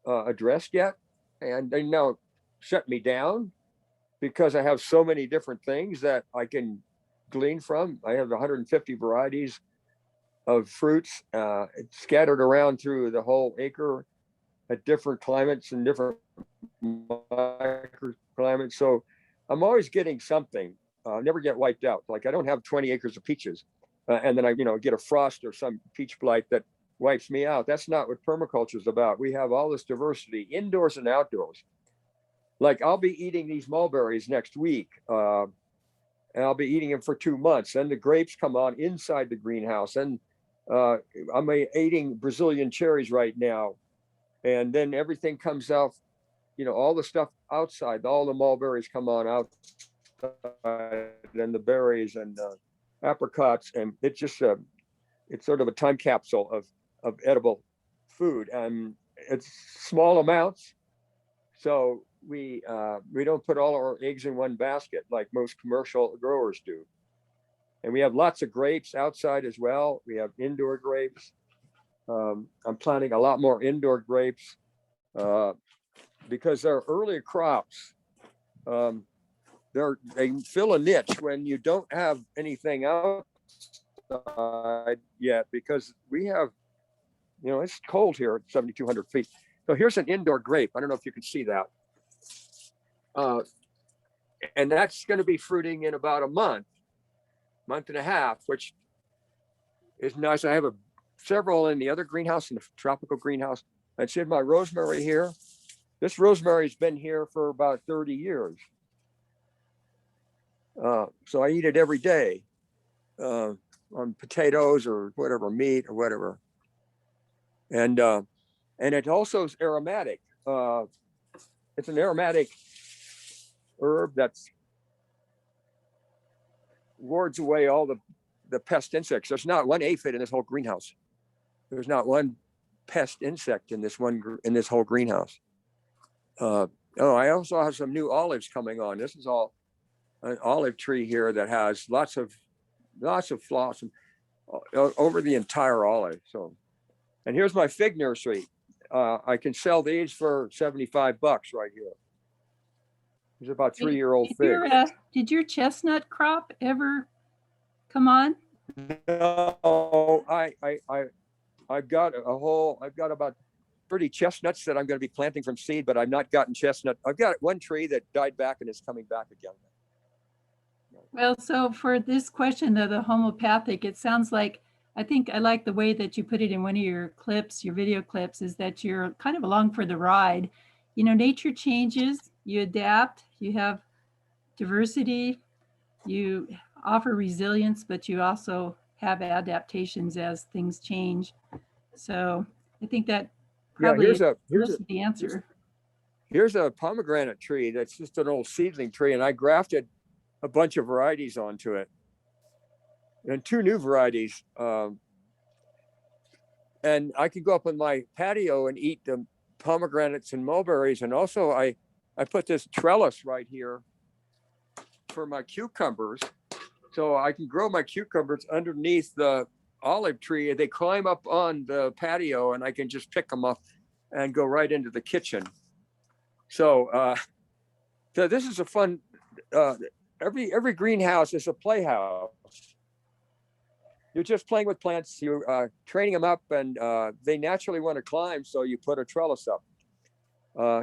addressed yet, and they now shut me down because I have so many different things that I can glean from. I have 150 varieties of fruits scattered around through the whole acre at different climates and different microclimates. So I'm always getting something. Never get wiped out. Like I don't have 20 acres of peaches. And then I, get a frost or some peach blight that wipes me out. That's not what permaculture is about. We have all this diversity, indoors and outdoors. Like I'll be eating these mulberries next week, and I'll be eating them for 2 months. Then the grapes come on inside the greenhouse, and I'm eating Brazilian cherries right now, and then everything comes out. All the stuff outside, all the mulberries come on outside, and the berries and apricots, and it's just it's sort of a time capsule of edible food, and it's small amounts, so we don't put all our eggs in one basket like most commercial growers do. And we have lots of grapes outside as well. We have indoor grapes. I'm planting a lot more indoor grapes because they're early crops. They fill a niche when you don't have anything outside yet, because we have, it's cold here at 7,200 feet. So here's an indoor grape. I don't know if you can see that. And that's going to be fruiting in about a month and a half, which is nice. I have several in the other greenhouse, in the tropical greenhouse. That's in my rosemary here. This rosemary's been here for about 30 years. So I eat it every day on potatoes or whatever, meat or whatever. And it also is aromatic. It's an aromatic herb that's wards away all the pest insects. There's not one aphid in this whole greenhouse. There's not one pest insect in this whole greenhouse. I also have some new olives coming on. This is all an olive tree here that has lots of blossom over the entire olive. So, and here's my fig nursery. I can sell these for $75 right here. These are about 3-year-old figs. Did your chestnut crop ever come on? No, I've got about 30 chestnuts that I'm going to be planting from seed, but I've not gotten chestnut. I've got one tree that died back and is coming back again. Well, so for this question of the homeopathic, it sounds like, I think I like the way that you put it in one of your clips, your video clips, is that you're kind of along for the ride. Nature changes, you adapt, you have diversity, you offer resilience, but you also have adaptations as things change. So I think that probably is the answer. Here's a pomegranate tree that's just an old seedling tree, and I grafted a bunch of varieties onto it, and 2 new varieties. And I can go up on my patio and eat the pomegranates and mulberries. And also I put this trellis right here for my cucumbers. So I can grow my cucumbers underneath the olive tree. They climb up on the patio and I can just pick them up and go right into the kitchen. So this is a fun, every greenhouse is a playhouse. you're just playing with plants. You're training them up, and they naturally want to climb. So you put a trellis up.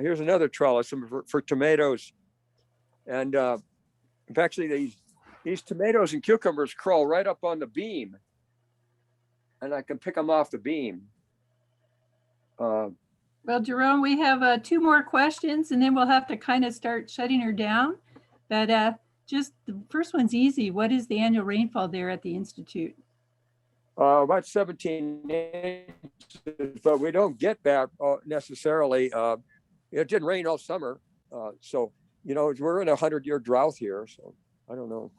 Here's another trellis for tomatoes. And actually, these tomatoes and cucumbers crawl right up on the beam, and I can pick them off the beam. Well, Jerome, we have 2 more questions and then we'll have to kind of start shutting her down. But just the first one's easy. What is the annual rainfall there at the Institute? About 17 inches, but we don't get that necessarily. It didn't rain all summer. So, you know, we're in a 100-year drought here. So I don't know.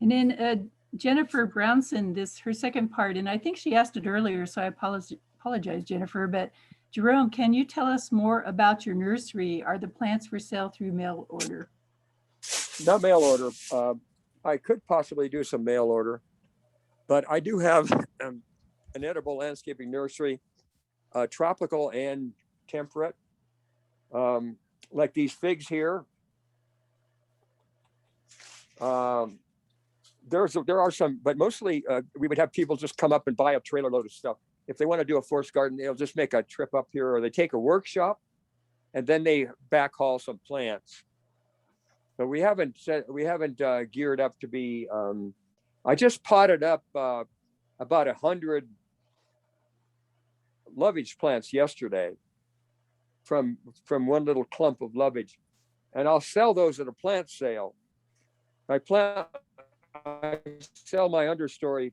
And then Jennifer Brownson, her second part, and I think she asked it earlier, so I apologize, Jennifer, but Jerome, can you tell us more about your nursery? Are the plants for sale through mail order? Not mail order. I could possibly do some mail order, but I do have an edible landscaping nursery, tropical and temperate, like these figs here. There are some, but mostly we would have people just come up and buy a trailer load of stuff. If they want to do a forest garden, they'll just make a trip up here, or they take a workshop and then they backhaul some plants. But we haven't geared up to be. I just potted up about 100 lovage plants yesterday from one little clump of lovage, and I'll sell those at a plant sale. I sell my understory,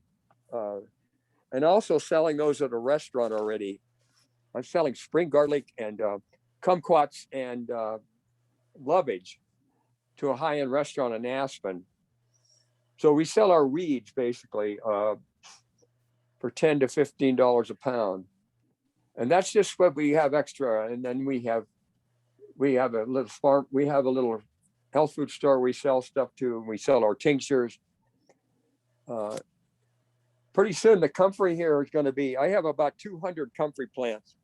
and also selling those at a restaurant already. I'm selling spring garlic and kumquats and lovage to a high-end restaurant in Aspen. So we sell our weeds basically for $10 to $15 a pound, and that's just what we have extra. And then we have a little farm. We have a little health food store we sell stuff to, and we sell our tinctures. Pretty soon the comfrey here is going to be, I have about 200 comfrey plants.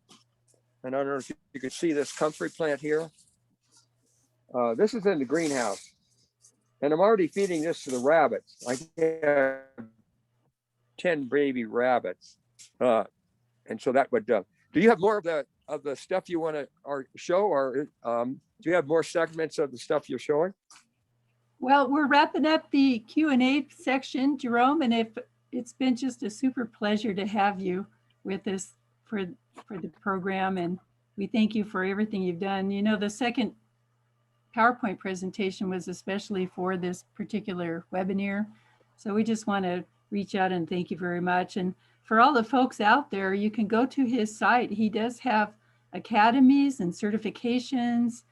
And I don't know if you can see this comfrey plant here. This is in the greenhouse. And I'm already feeding this to the rabbits. I have 10 baby rabbits. And so that would, do you have more of the stuff you want to show, or do you have more segments of the stuff you're showing? Well, we're wrapping up the Q&A section, Jerome, and it's been just a super pleasure to have you with us for the program, and we thank you for everything you've done. You know, the second PowerPoint presentation was especially for this particular webinar, so we just want to reach out and thank you very much. And for all the folks out there, you can go to his site. He does have academies and certifications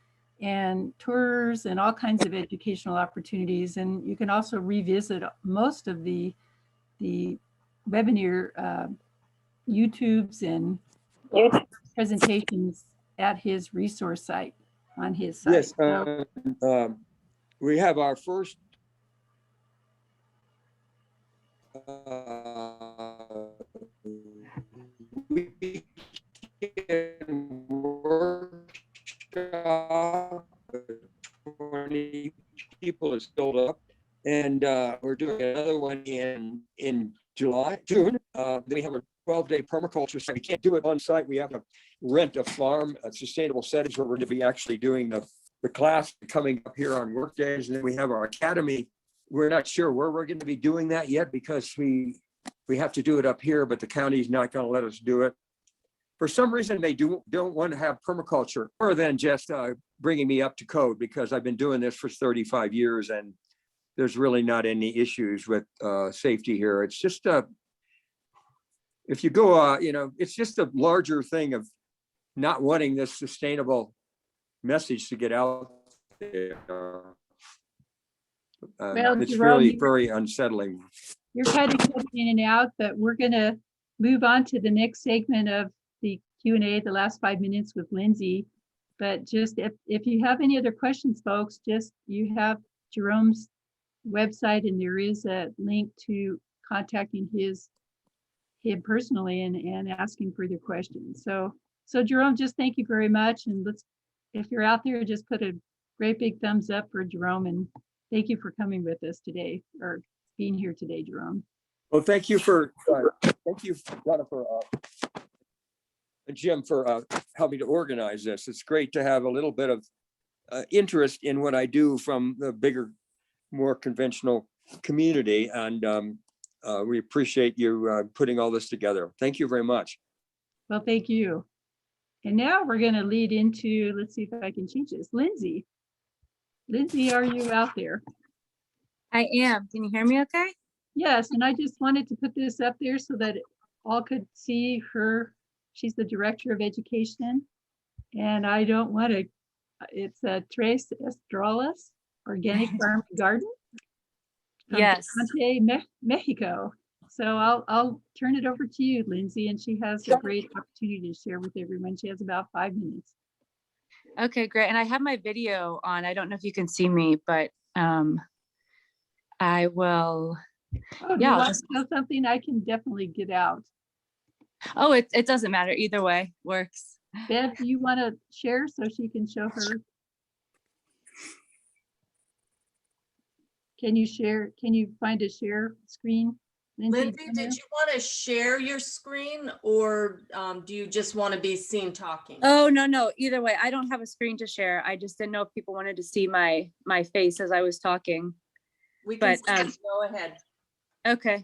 and tours and all kinds of educational opportunities. And you can also revisit most of the webinar YouTubes and presentations at his resource site, on his site. Yes, So, we have our first workshop. 20 people is filled up, and we're doing another one in June. Then we have a 12-day permaculture site. We can't do it on site. We have to rent a farm, a sustainable settings, where we're going to be actually doing the class coming up here on work days. And then we have our academy. We're not sure where we're going to be doing that yet, because we have to do it up here, but the county's not going to let us do it. For some reason, they don't want to have permaculture, more than just bringing me up to code, because I've been doing this for 35 years and there's really not any issues with safety here. It's just if you go, it's just a larger thing of not wanting this sustainable message to get out there. It's Jerome, really very unsettling. you're kind of cutting in and out, but we're going to move on to the next segment of the Q&A, the last 5 minutes with Lindsay. But just if you have any other questions, folks, you have Jerome's website, and there is a link to contacting him personally and asking further questions. So Jerome, just thank you very much. And if you're out there, just put a great big thumbs up for Jerome, and thank you for coming with us today, or being here today, Jerome. Well, thank you, Jennifer, and Jim, for helping to organize this. It's great to have a little bit of interest in what I do from the bigger, more conventional community. And we appreciate you putting all this together. Thank you very much. Well, thank you. And now we're going to lead into, let's see if I can change this. Lindsay. Lindsay, are you out there? I am. Can you hear me okay? Yes, and I just wanted to put this up there so that all could see her. She's the Director of Education. And I don't want to, it's Tres Estrellas Organic Farm and Garden. From Yes. Tecate, Mexico. So I'll turn it over to you, Lindsay, and she has a great opportunity to share with everyone. She has about 5 minutes. Okay, great. And I have my video on. I don't know if you can see me, but I will. Oh, do Yeah, you I'll want just- to know something? I can definitely get out. Oh, it doesn't matter. Either way works. Bev, do you want to share so she can show her? Can you share? Can you find a share screen? Lindsay, do you did know? you want to share your screen or do you just want to be seen talking? Oh, no. Either way, I don't have a screen to share. I just didn't know if people wanted to see my face as I was talking. We can but, go ahead. Okay.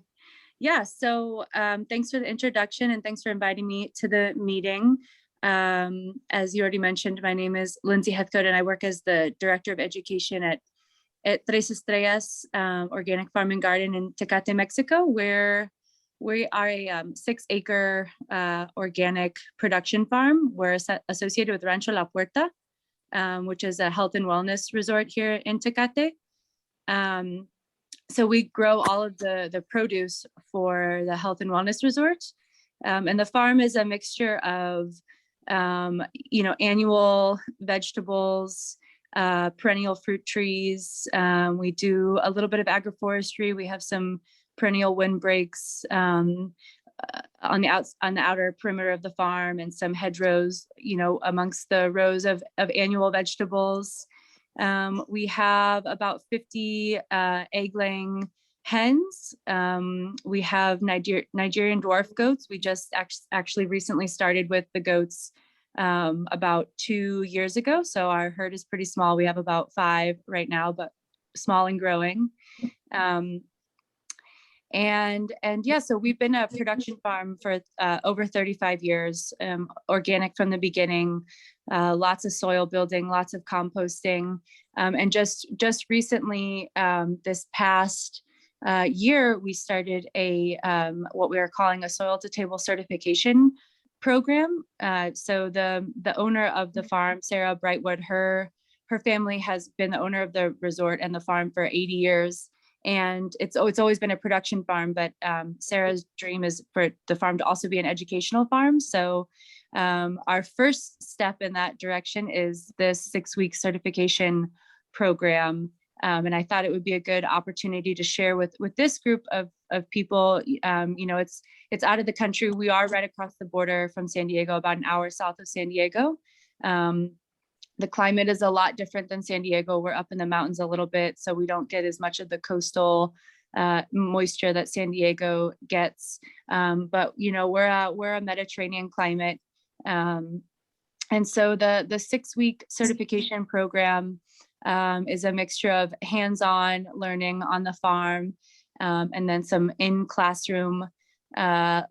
Yeah, so thanks for the introduction and thanks for inviting me to the meeting. As you already mentioned, my name is Lindsay Heathcote and I work as the Director of Education at Tres Estrellas Organic Farm and Garden in Tecate, Mexico, where we are a 6-acre organic production farm. We're associated with Rancho La Puerta, which is a health and wellness resort here in Tecate. So we grow all of the produce for the health and wellness resort. And the farm is a mixture of, annual vegetables, perennial fruit trees. We do a little bit of agroforestry. We have some perennial windbreaks on the outer perimeter of the farm and some hedgerows, amongst the rows of annual vegetables. We have about 50 egg-laying hens. We have Nigerian dwarf goats. We just actually recently started with the goats about 2 years ago. So our herd is pretty small. We have about 5 right now, but small and growing. And yeah, so we've been a production farm for over 35 years, organic from the beginning, lots of soil building, lots of composting. And just recently, this past year, we started what we are calling a soil to table certification program. So the owner of the farm, Sarah Brightwood, her family has been the owner of the resort and the farm for 80 years. And it's always been a production farm, but Sarah's dream is for the farm to also be an educational farm. So our first step in that direction is this 6-week certification program. And I thought it would be a good opportunity to share with this group of people. It's out of the country. We are right across the border from San Diego, about an hour south of San Diego. The climate is a lot different than San Diego. We're up in the mountains a little bit, so we don't get as much of the coastal moisture that San Diego gets. But we're a Mediterranean climate, and so the 6-week certification program is a mixture of hands-on learning on the farm, and then some in-classroom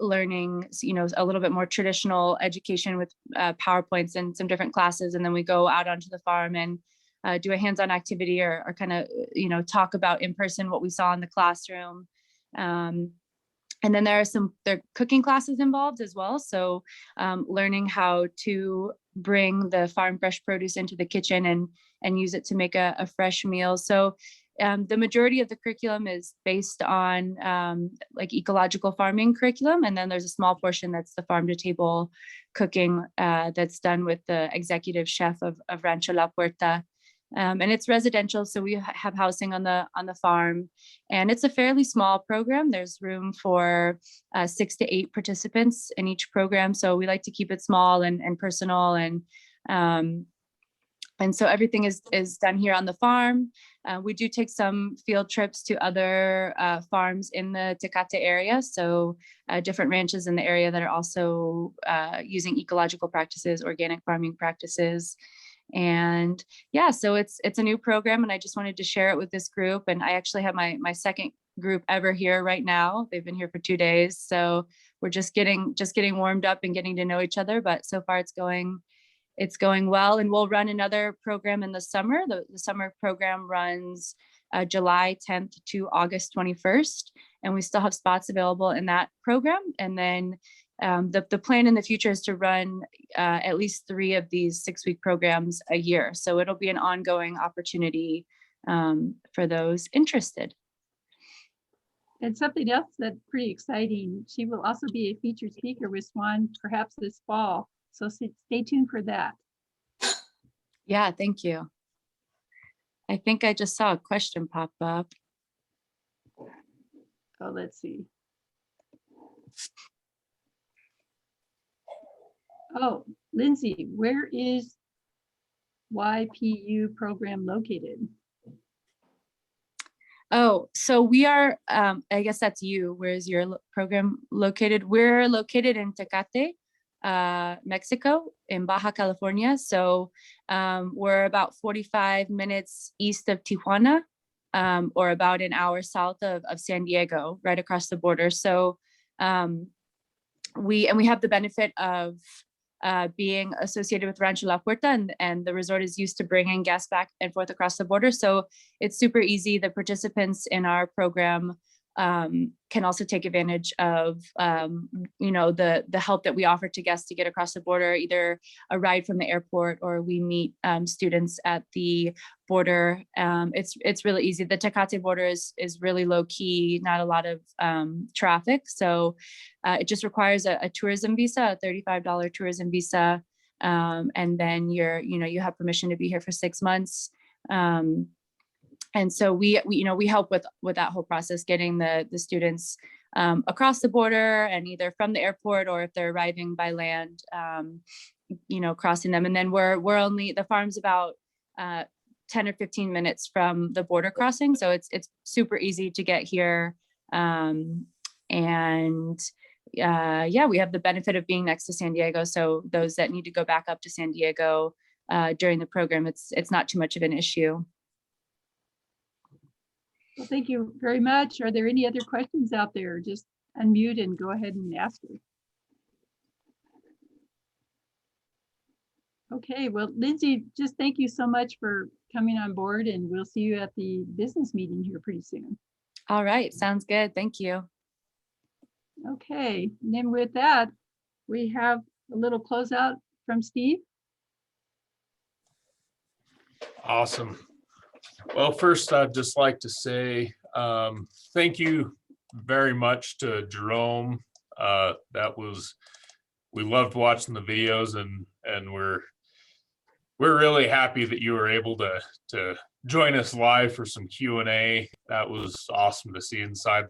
learning, a little bit more traditional education with PowerPoints and some different classes. And then we go out onto the farm and do a hands-on activity or kind of, talk about in person what we saw in the classroom. And then there are cooking classes involved as well. So learning how to bring the farm fresh produce into the kitchen and use it to make a fresh meal. So the majority of the curriculum is based on like ecological farming curriculum. And then there's a small portion that's the farm to table cooking that's done with the executive chef of Rancho La Puerta. And it's residential, so we have housing on the farm, and it's a fairly small program. There's room for 6 to 8 participants in each program, so we like to keep it small and personal. And And so everything is done here on the farm. We do take some field trips to other farms in the Tecate area. So different ranches in the area that are also using ecological practices, organic farming practices. And yeah, so it's a new program, and I just wanted to share it with this group. And I actually have my second group ever here right now. They've been here for 2 days. So we're just getting warmed up and getting to know each other. But so far it's going well, and we'll run another program in the summer. The summer program runs July 10th to August 21st, and we still have spots available in that program. And then the plan in the future is to run at least 3 of these 6-week programs a year. So it'll be an ongoing opportunity for those interested. And something else that's pretty exciting, she will also be a featured speaker with Swan perhaps this fall. So stay tuned for that. Yeah, thank you. I think I just saw a question pop up. Oh, let's see. Oh, Lindsay, where is YPU program located? Oh, so we are, I guess that's you. Where is your program located? We're located in Tecate, Mexico, in Baja California. So we're about 45 minutes east of Tijuana, or about an hour south of San Diego, right across the border. So we have the benefit of being associated with Rancho La Puerta, and the resort is used to bringing guests back and forth across the border. So it's super easy. The participants in our program can also take advantage of, the help that we offer to guests to get across the border, either a ride from the airport, or we meet students at the border. It's really easy. The Tecate border is really low key, not a lot of traffic. So it just requires a tourism visa, a $35 tourism visa. And then you have permission to be here for 6 months. And so we help with that whole process, getting the students across the border, and either from the airport, or if they're arriving by land, crossing them. And then the farm's about 10 or 15 minutes from the border crossing. So it's super easy to get here. We have the benefit of being next to San Diego. So those that need to go back up to San Diego during the program, it's not too much of an issue. Well, thank you very much. Are there any other questions out there? Just unmute and go ahead and ask her. Okay, well, Lindsay, just thank you so much for coming on board, and we'll see you at the business meeting here pretty soon. All right, sounds good. Thank you. Okay, and then with that, we have a little closeout from Steve. Awesome. Well, first, I'd just like to say thank you very much to Jerome. We loved watching the videos, and we're really happy that you were able to join us live for some Q&A. That was awesome to see inside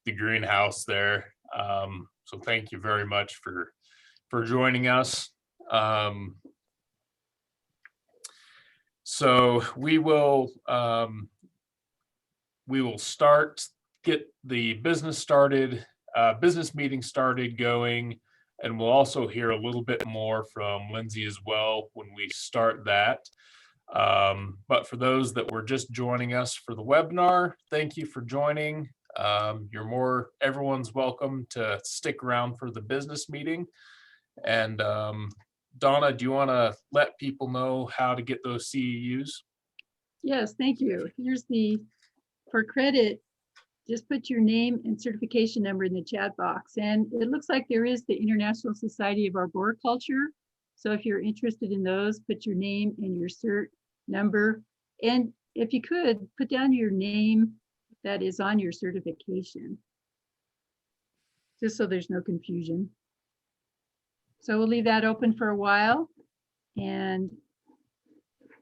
the greenhouse there. So thank you very much for joining us. So we will get the business meeting started going, and we'll also hear a little bit more from Lindsay as well when we start that. But for those that were just joining us for the webinar, thank you for joining. Everyone's welcome to stick around for the business meeting. And Donna, do you want to let people know how to get those CEUs? Yes, thank you. For credit, just put your name and certification number in the chat box. And it looks like there is the International Society of Arboriculture. So if you're interested in those, put your name and your cert number. And if you could, put down your name that is on your certification, just so there's no confusion. So we'll leave that open for a while. And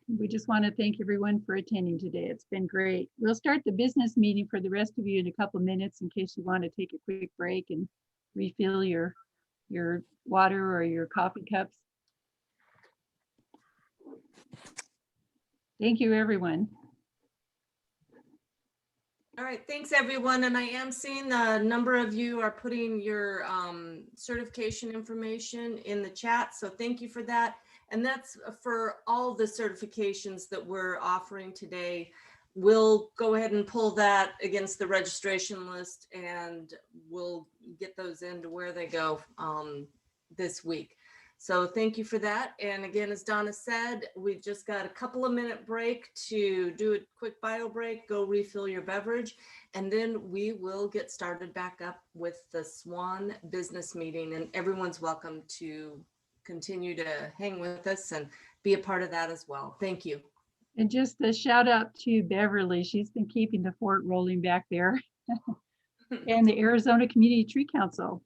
we just want to thank everyone for attending today. It's been great. We'll start the business meeting for the rest of you in a couple of minutes, in case you want to take a quick break and refill your water or your coffee cups. Thank you, everyone. All right, thanks, everyone. And I am seeing a number of you are putting your certification information in the chat. So thank you for that. And that's for all the certifications that we're offering today. We'll go ahead and pull that against the registration list and we'll get those into where they go this week. So thank you for that. And again, as Donna said, we've just got a couple of minute break to do a quick bio break, go refill your beverage, and then we will get started back up with the SWAN business meeting. And everyone's welcome to continue to hang with us and be a part of that as well. Thank you. And just a shout out to Beverly. She's been keeping the fort rolling back there. And the Arizona Community Tree Council.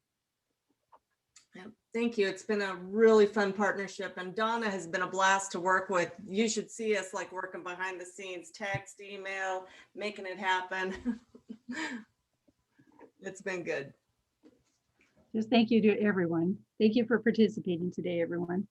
Yeah, thank you. It's been a really fun partnership, and Donna has been a blast to work with. You should see us like working behind the scenes, text, email, making it happen. It's been good. Just thank you to everyone. Thank you for participating today, everyone.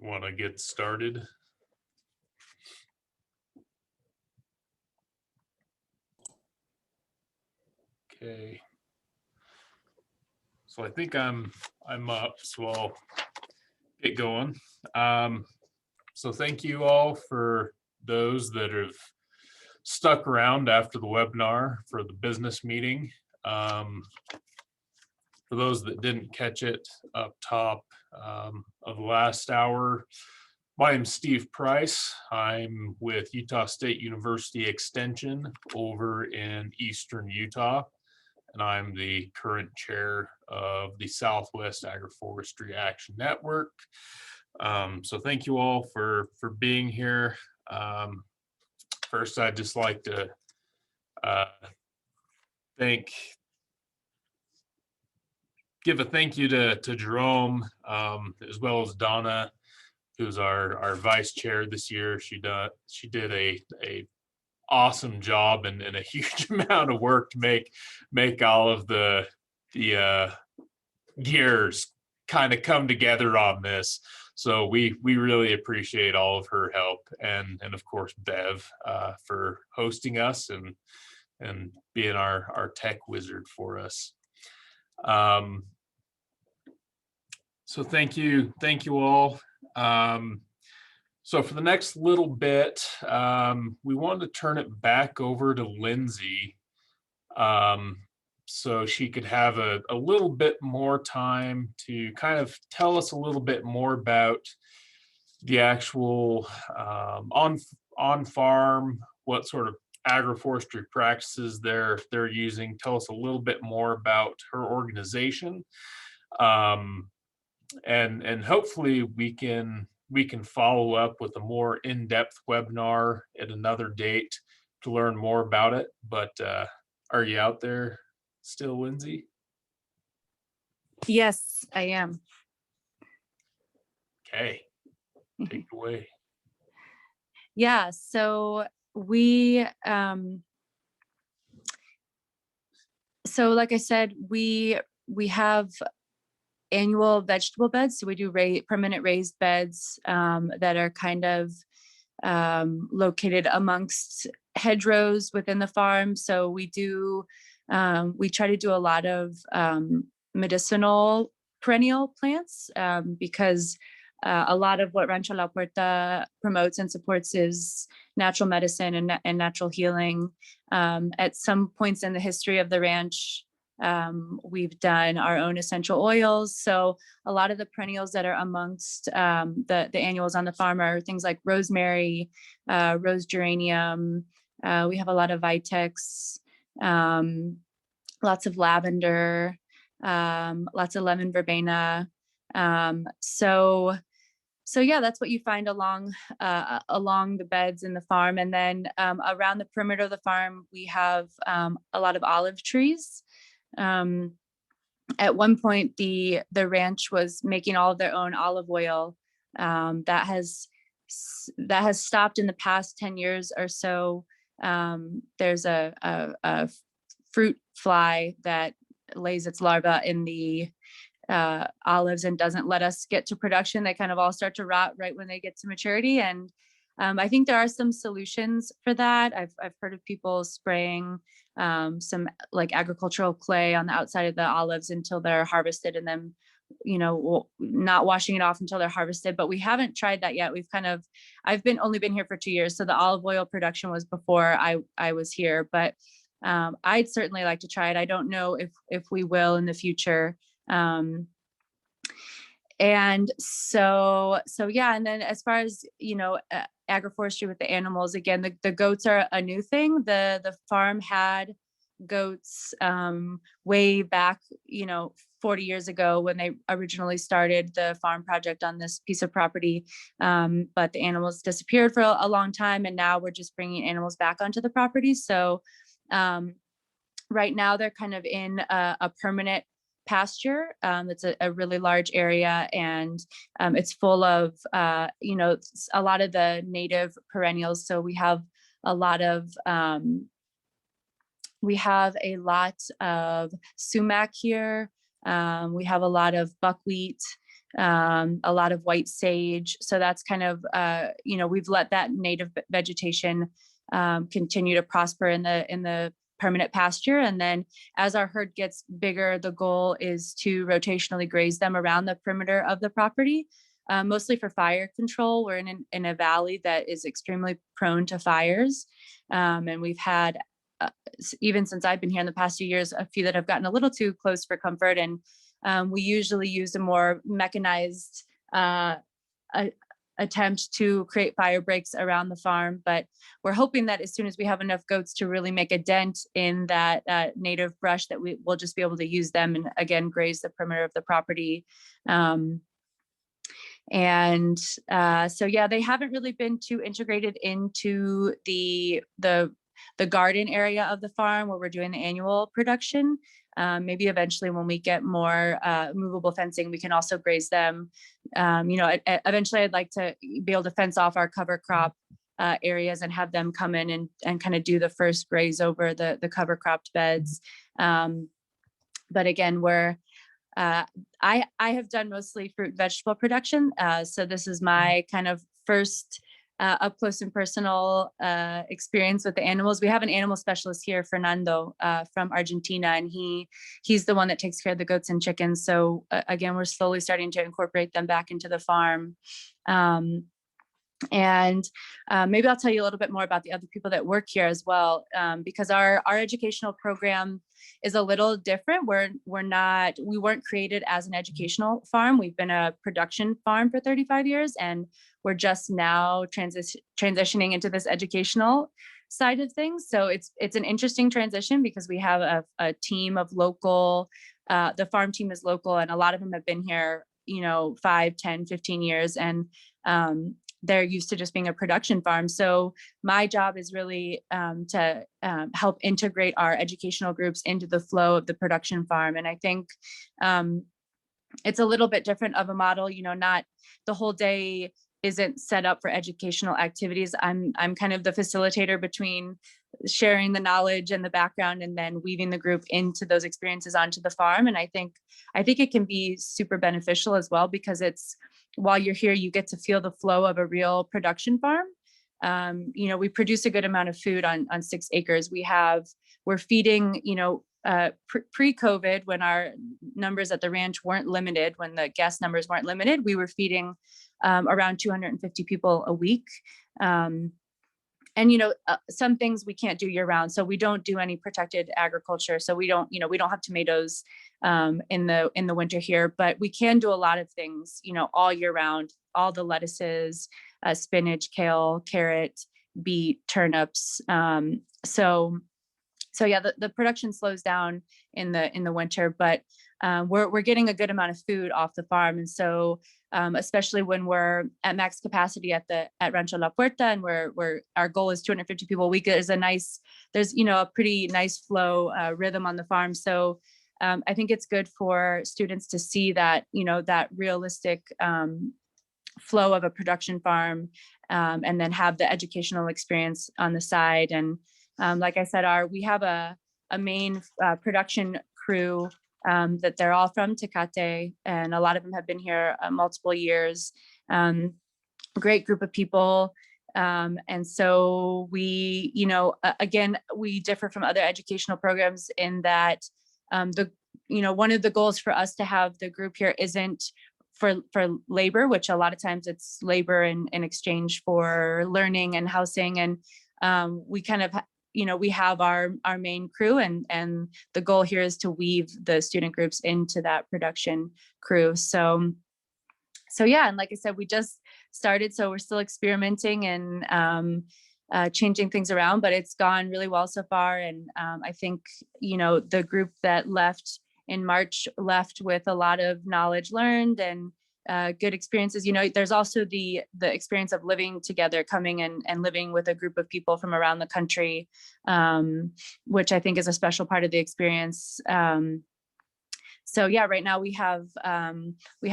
Want to get started? Okay. So I think I'm up, so I'll get going. So thank you all for those that have stuck around after the webinar for the business meeting. For those that didn't catch it up top of the last hour, My name's Steve Price. I'm with Utah State University Extension over in Eastern Utah. And I'm the current chair of the Southwest Agroforestry Action Network. So thank you all for being here. First, I'd just like to give a thank you to Jerome, as well as Donna, who's our vice chair this year. She did a awesome job and a huge amount of work to make all of the gears kind of come together on this. So we really appreciate all of her help, and of course Bev for hosting us and being our tech wizard for us. So thank you all. So for the next little bit, we wanted to turn it back over to Lindsay, so she could have a little bit more time to kind of tell us a little bit more about the actual on-farm, what sort of agroforestry practices they're using. Tell us a little bit more about her organization, and hopefully we can follow up with a more in-depth webinar at another date to learn more about it. But are you out there still, Lindsay? Yes, I am. Okay, take it away. Yeah, so we, so like I said, we have annual vegetable beds. So we do permanent raised beds that are kind of located amongst hedgerows within the farm. So we try to do a lot of medicinal perennial plants because a lot of what Rancho La Puerta promotes and supports is natural medicine and natural healing. At some points in the history of the ranch, we've done our own essential oils. So a lot of the perennials that are amongst the annuals on the farm are things like rosemary, rose geranium. We have a lot of vitex, lots of lavender, lots of lemon verbena. So yeah, that's what you find along the beds in the farm. And then around the perimeter of the farm, we have a lot of olive trees. At one point, the ranch was making all of their own olive oil. That has stopped in the past 10 years or so. There's a fruit fly that lays its larva in the olives and doesn't let us get to production. They kind of all start to rot right when they get to maturity. And I think there are some solutions for that. I've heard of people spraying some like agricultural clay on the outside of the olives until they're harvested, and then, not washing it off until they're harvested. But we haven't tried that yet. I've only been here for 2 years. So the olive oil production was before I was here, but I'd certainly like to try it. I don't know if we will in the future. And so yeah. And then as far as, agroforestry with the animals, again, the goats are a new thing. The farm had goats way back, 40 years ago when they originally started the farm project on this piece of property. But the animals disappeared for a long time, and now we're just bringing animals back onto the property. So right now they're kind of in a permanent pasture. It's a really large area, and it's full of a lot of the native perennials. So we have a lot of sumac here. We have a lot of buckwheat, a lot of white sage. So that's kind of we've let that native vegetation continue to prosper in the permanent pasture. And then as our herd gets bigger, the goal is to rotationally graze them around the perimeter of the property, mostly for fire control. We're in a valley that is extremely prone to fires. And we've had, even since I've been here in the past few years, a few that have gotten a little too close for comfort. And we usually use a more mechanized attempt to create fire breaks around the farm, but we're hoping that as soon as we have enough goats to really make a dent in that native brush, that we will just be able to use them and again graze the perimeter of the property. So yeah, they haven't really been too integrated into the garden area of the farm where we're doing the annual production. Maybe eventually when we get more movable fencing, we can also graze them. Eventually I'd like to be able to fence off our cover crop areas and have them come in and kind of do the first graze over the cover cropped beds. But again, I have done mostly fruit and vegetable production. So this is my kind of first up close and personal experience with the animals. We have an animal specialist here, Fernando, from Argentina, and he's the one that takes care of the goats and chickens. So again, we're slowly starting to incorporate them back into the farm. Maybe I'll tell you a little bit more about the other people that work here as well, because our educational program is a little different. We weren't created as an educational farm. We've been a production farm for 35 years, and we're just now transitioning into this educational side of things. So it's an interesting transition because we have a team of local, the farm team is local, and a lot of them have been here, 5, 10, 15 years. And they're used to just being a production farm. So my job is really to help integrate our educational groups into the flow of the production farm. And I think it's a little bit different of a model, not the whole day isn't set up for educational activities. I'm kind of the facilitator between sharing the knowledge and the background and then weaving the group into those experiences onto the farm. And I think it can be super beneficial as well, because while you're here, you get to feel the flow of a real production farm. We produce a good amount of food on 6 acres. We're feeding, pre-COVID, when our numbers at the ranch weren't limited, when the guest numbers weren't limited, we were feeding around 250 people a week. Some things we can't do year round. So we don't do any protected agriculture. So we don't have tomatoes in the winter here, but we can do a lot of things, all year round, all the lettuces, spinach, kale, carrot, beet, turnips. So yeah, the production slows down in the winter, but we're getting a good amount of food off the farm. And so especially when we're at max capacity at Rancho La Puerta, and where our goal is 250 people a week, there's a pretty nice flow rhythm on the farm. So I think it's good for students to see that, that realistic flow of a production farm, and then have the educational experience on the side. And like I said, we have a main production crew that they're all from Tecate, and a lot of them have been here multiple years. Great group of people. And so we, again, we differ from other educational programs in that one of the goals for us to have the group here isn't for labor, which a lot of times it's labor in exchange for learning and housing. And we kind of, we have our main crew, and the goal here is to weave the student groups into that production crew. So yeah, and like I said, we just started, so we're still experimenting and changing things around, but it's gone really well so far. And I think, the group that left in March left with a lot of knowledge learned and good experiences. There's also the experience of living together, coming and living with a group of people from around the country, which I think is a special part of the experience. So yeah, right now we have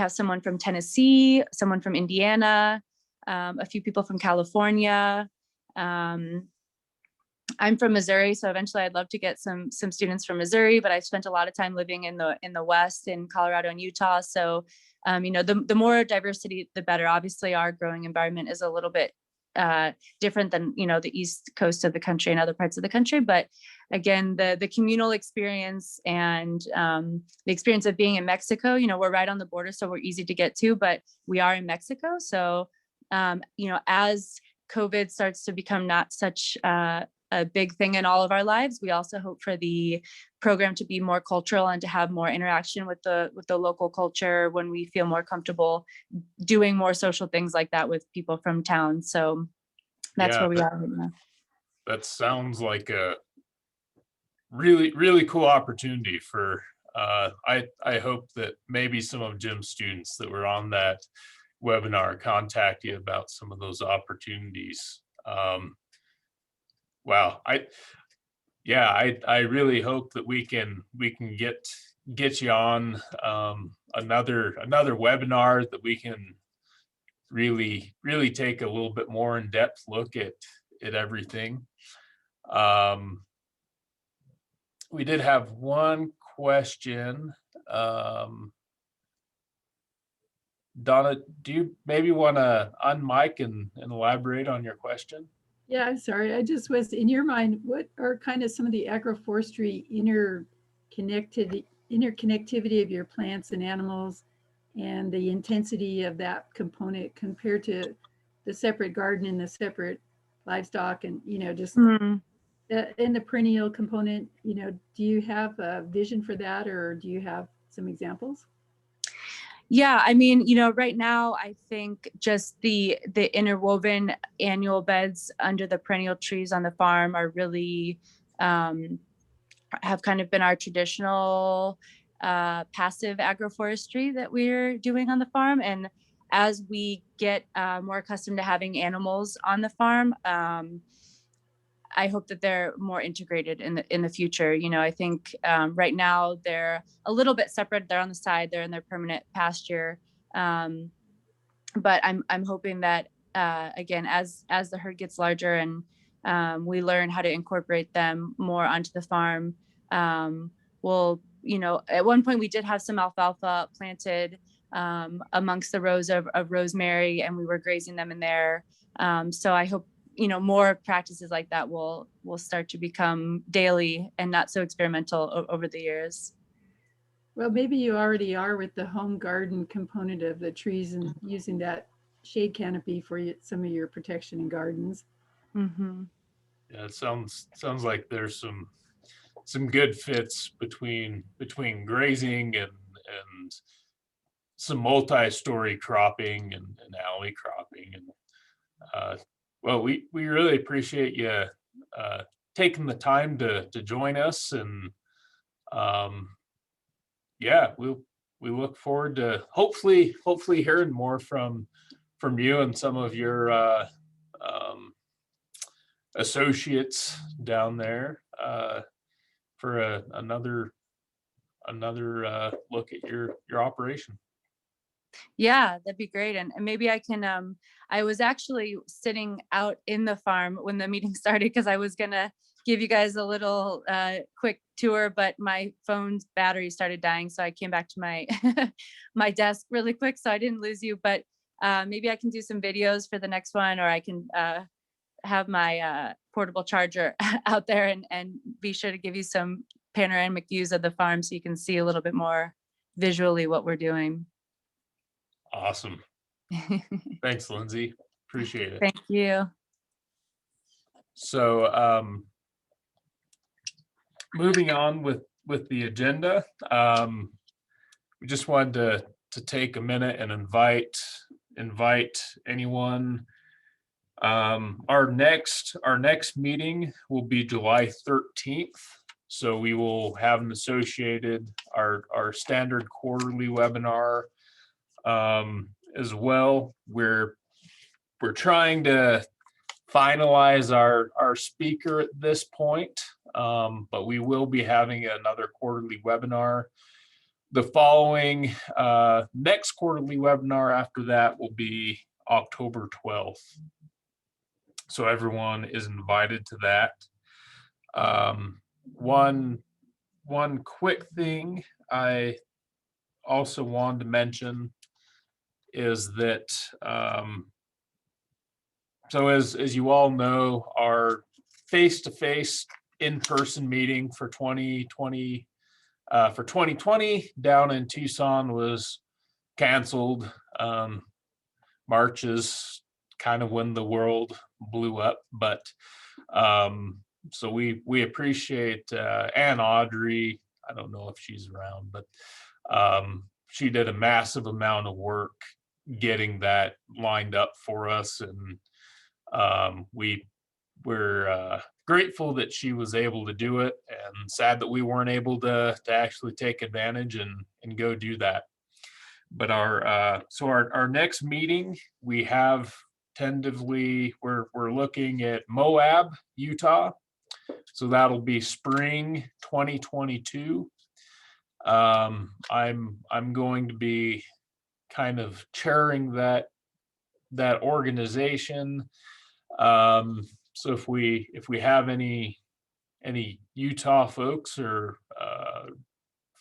someone from Tennessee, someone from Indiana, a few people from California. I'm from Missouri, so eventually I'd love to get some students from Missouri, but I spent a lot of time living in the West, in Colorado and Utah. So the more diversity, the better. Obviously, our growing environment is a little bit different than the East Coast of the country and other parts of the country. But again, the communal experience and the experience of being in Mexico, we're right on the border, so we're easy to get to, but we are in Mexico. So as COVID starts to become not such a big thing in all of our lives. We also hope for the program to be more cultural and to have more interaction with the local culture when we feel more comfortable doing more social things like that with people from town. So that's Yeah, where we are right now. that sounds like a really, really cool opportunity for, I hope that maybe some of Jim's students that were on that webinar contact you about some of those opportunities. Wow, I really hope that we can get you on another webinar that we can really take a little bit more in-depth look at everything. We did have one question. Donna, do you maybe want to unmic and elaborate on your question? Yeah, I'm sorry. I just was, in your mind, what are kind of some of the agroforestry interconnectivity of your plants and animals and the intensity of that component compared to the separate garden and the separate livestock and, just in the perennial component, do you have a vision for that or do you have some examples? Yeah, I mean, right now I think just the interwoven annual beds under the perennial trees on the farm are really have kind of been our traditional passive agroforestry that we're doing on the farm. And as we get more accustomed to having animals on the farm, I hope that they're more integrated in the future. I think right now they're a little bit separate. They're on the side. They're in their permanent pasture. But I'm hoping that again, as the herd gets larger and we learn how to incorporate them more onto the farm, we'll, at one point we did have some alfalfa planted amongst the rows of rosemary, and we were grazing them in there. So I hope more practices like that will start to become daily and not so experimental over the years. Well, maybe you already are with the home garden component of the trees and using that shade canopy for some of your protection in gardens. Mm-hmm. Yeah, it sounds like there's some good fits between grazing and some multi-story cropping and alley cropping. And well, we really appreciate you taking the time to join us, and yeah, we look forward to hopefully hearing more from you and some of your associates down there for another look at your operation. Yeah, that'd be great. And maybe I can, I was actually sitting out in the farm when the meeting started because I was gonna give you guys a little quick tour, but my phone's battery started dying. So I came back to my my desk really quick, so I didn't lose you. But maybe I can do some videos for the next one, or I can have my portable charger out there and be sure to give you some panoramic views of the farm so you can see a little bit more visually what we're doing. Awesome. Thanks, Lindsay. Appreciate it. Thank you. So moving on with the agenda, we just wanted to take a minute and invite anyone. Our next meeting will be July 13th. So we will have an associated our standard quarterly webinar as well. We're trying to finalize our speaker at this point, but we will be having another quarterly webinar. The following next quarterly webinar after that will be October 12th. So everyone is invited to that. One quick thing I also wanted to mention is that so as you all know, our face-to-face in-person meeting for 2020 down in Tucson was canceled. March is kind of when the world blew up, but so we appreciate Ann Audrey. I don't know if she's around, but she did a massive amount of work getting that lined up for us, and we're grateful that she was able to do it, and sad that we weren't able to actually take advantage and go do that. But our next meeting, we have tentatively, we're looking at Moab, Utah. So that'll be spring 2022. I'm going to be kind of chairing that organization. So if we have any Utah folks or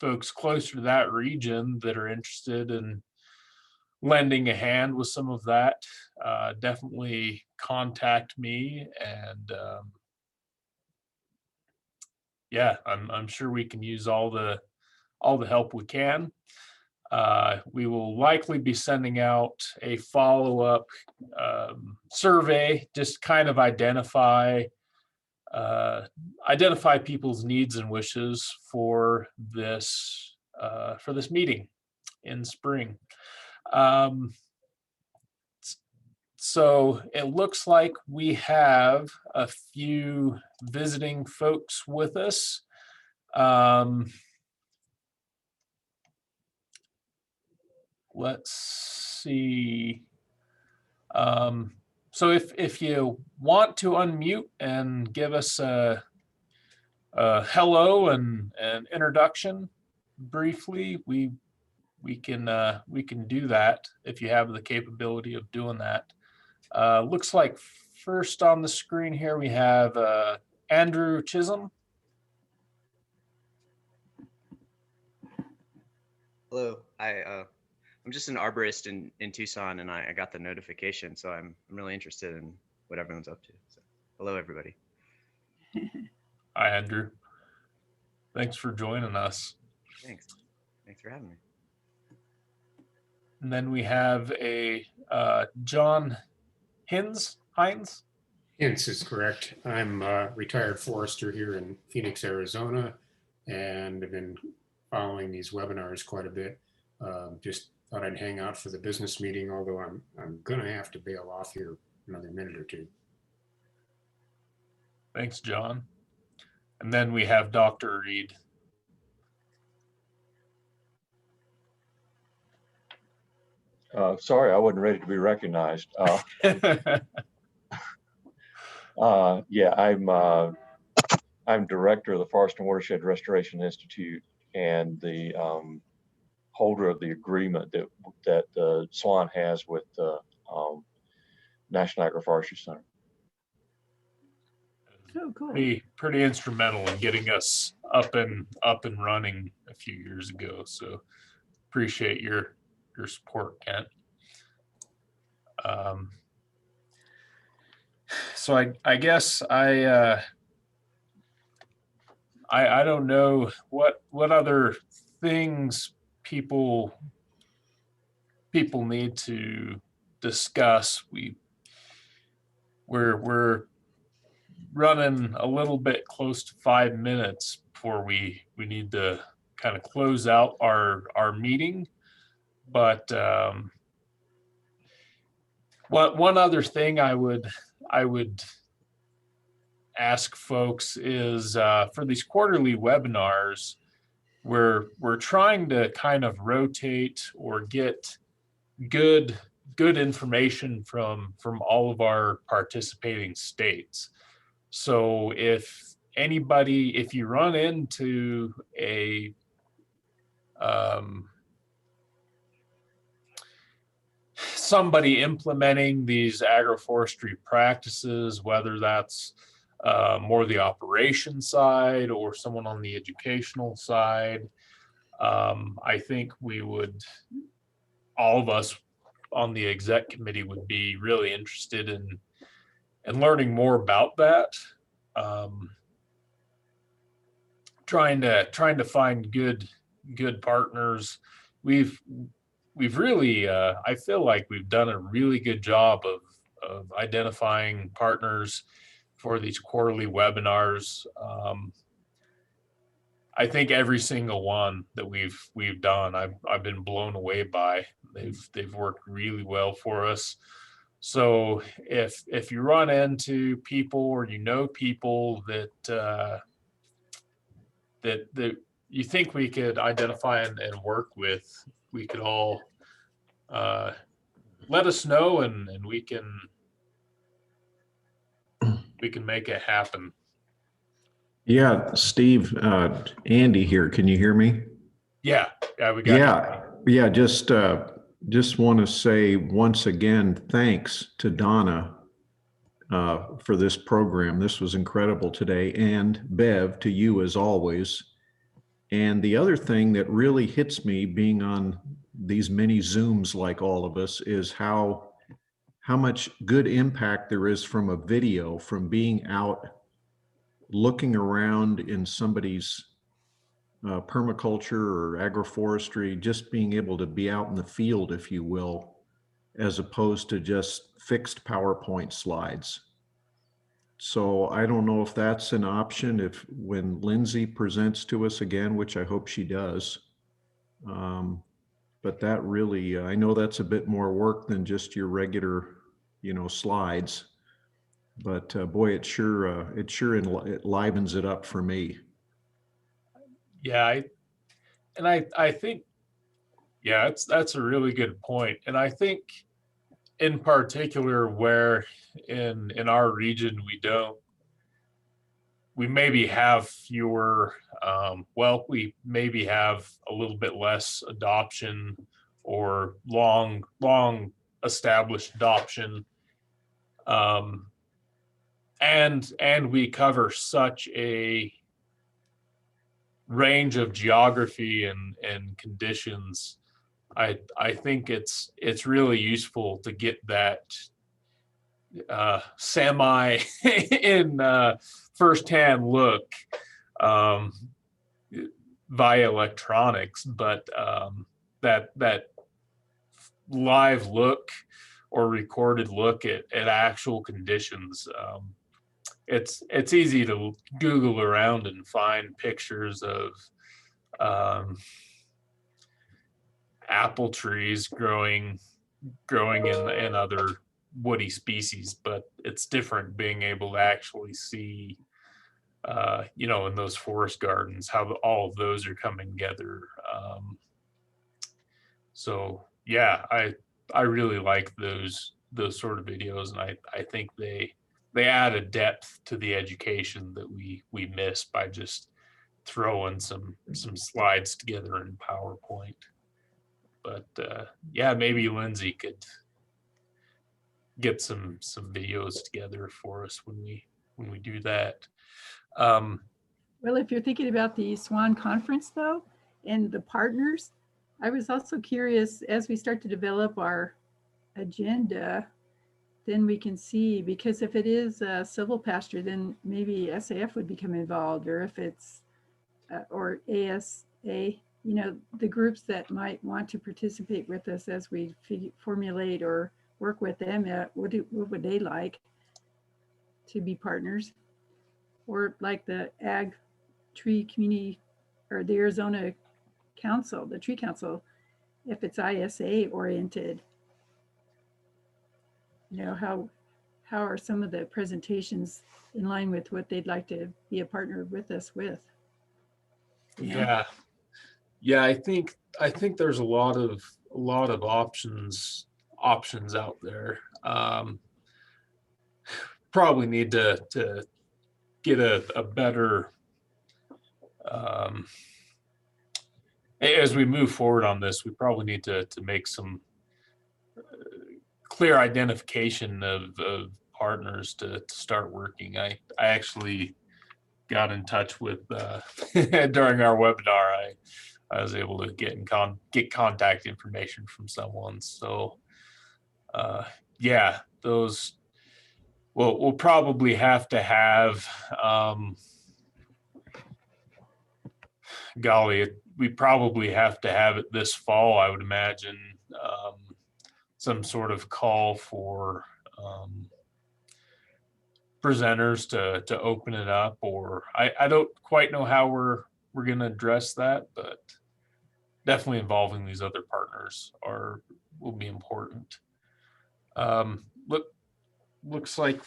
folks closer to that region that are interested in lending a hand with some of that, definitely contact me. And yeah, I'm sure we can use all the help we can. We will likely be sending out a follow-up survey, just kind of identify people's needs and wishes for this meeting in spring. So it looks like we have a few visiting folks with us. Let's see. So if you want to unmute and give us a hello and an introduction briefly, we can do that if you have the capability of doing that. Looks like first on the screen here we have Andrew Chisholm. Hello, I'm just an arborist in Tucson, and I got the notification, so I'm really interested in what everyone's up to. So, hello, everybody. Hi, Andrew. Thanks for joining us. Thanks for having me. And then we have a John Hines. Hintz is correct. I'm a retired forester here in Phoenix, Arizona, and I've been following these webinars quite a bit. Just thought I'd hang out for the business meeting, although I'm gonna have to bail off here another minute or two. Thanks, John. And then we have Dr. Reed. Sorry, I wasn't ready to be recognized. Yeah, I'm director of the Forest and Watershed Restoration Institute and the holder of the agreement that Swan has with the National Agroforestry Center. Oh, cool. Pretty instrumental in getting us up and running a few years ago. So appreciate your support, Kent. So I guess I don't know what other things people need to discuss. We're running a little bit close to 5 minutes before we need to kind of close out our meeting. But one other thing I would ask folks is for these quarterly webinars, we're trying to kind of rotate or get good information from all of our participating states. So if you run into a somebody implementing these agroforestry practices, whether that's more the operation side or someone on the educational side, I think all of us on the exec committee would be really interested in learning more about that. Trying to find good partners. We've really, I feel like we've done a really good job of identifying partners these quarterly webinars. I think every single one that we've done, I've been blown away by. They've worked really well for us. So if you run into people or you know people that that you think we could identify and work with, we could all let us know, and we can make it happen. Yeah, Steve, Andy here. Can you hear me? Yeah, we got you. Yeah. Just want to say once again, thanks to Donna for this program. This was incredible today, and Bev, to you as always. And the other thing that really hits me being on these mini Zooms like all of us is how much good impact there is from a video, from being out looking around in somebody's permaculture or agroforestry, just being able to be out in the field, if you will, as opposed to just fixed PowerPoint slides. So I don't know if that's an option if when Lindsay presents to us again, which I hope she does. But that really, I know that's a bit more work than just your regular, slides. But boy, it sure it livens it up for me. Yeah, I think, yeah, that's a really good point. And I think in particular where in our region we maybe have fewer, we maybe have a little bit less adoption or long established adoption. And we cover such a range of geography and conditions. I think it's really useful to get that semi in firsthand look via electronics, but that live look or recorded look at actual conditions. It's easy to Google around and find pictures of apple trees growing in other woody species, but it's different being able to actually see in those forest gardens how all of those are coming together. So yeah, I really like those sort of videos, and I think they add a depth to the education that we miss by just throwing some slides together in PowerPoint. But yeah, maybe Lindsay could get some videos together for us when we do that. Well, if you're thinking about the SWAN conference though, and the partners, I was also curious as we start to develop our agenda, then we can see, because if it is a civil pasture, then maybe SAF would become involved, or if it's, or ASA, the groups that might want to participate with us as we formulate or work with them, what would they like to be partners? Or like the Ag Tree Community, or the Arizona Council, the Tree Council, if it's ISA oriented. How are some of the presentations in line with what they'd like to be a partner with us with? Yeah, I think there's a lot of options out there. Probably need to get a better as we move forward on this. We probably need to make some clear identification of partners to start working. I actually got in touch with during our webinar. I was able to get contact information from someone. So yeah, those we'll probably have to have we probably have to have it this fall, I would imagine. Some sort of call for presenters to open it up, or I don't quite know how we're gonna address that, but definitely involving these other partners will be important. Looks like,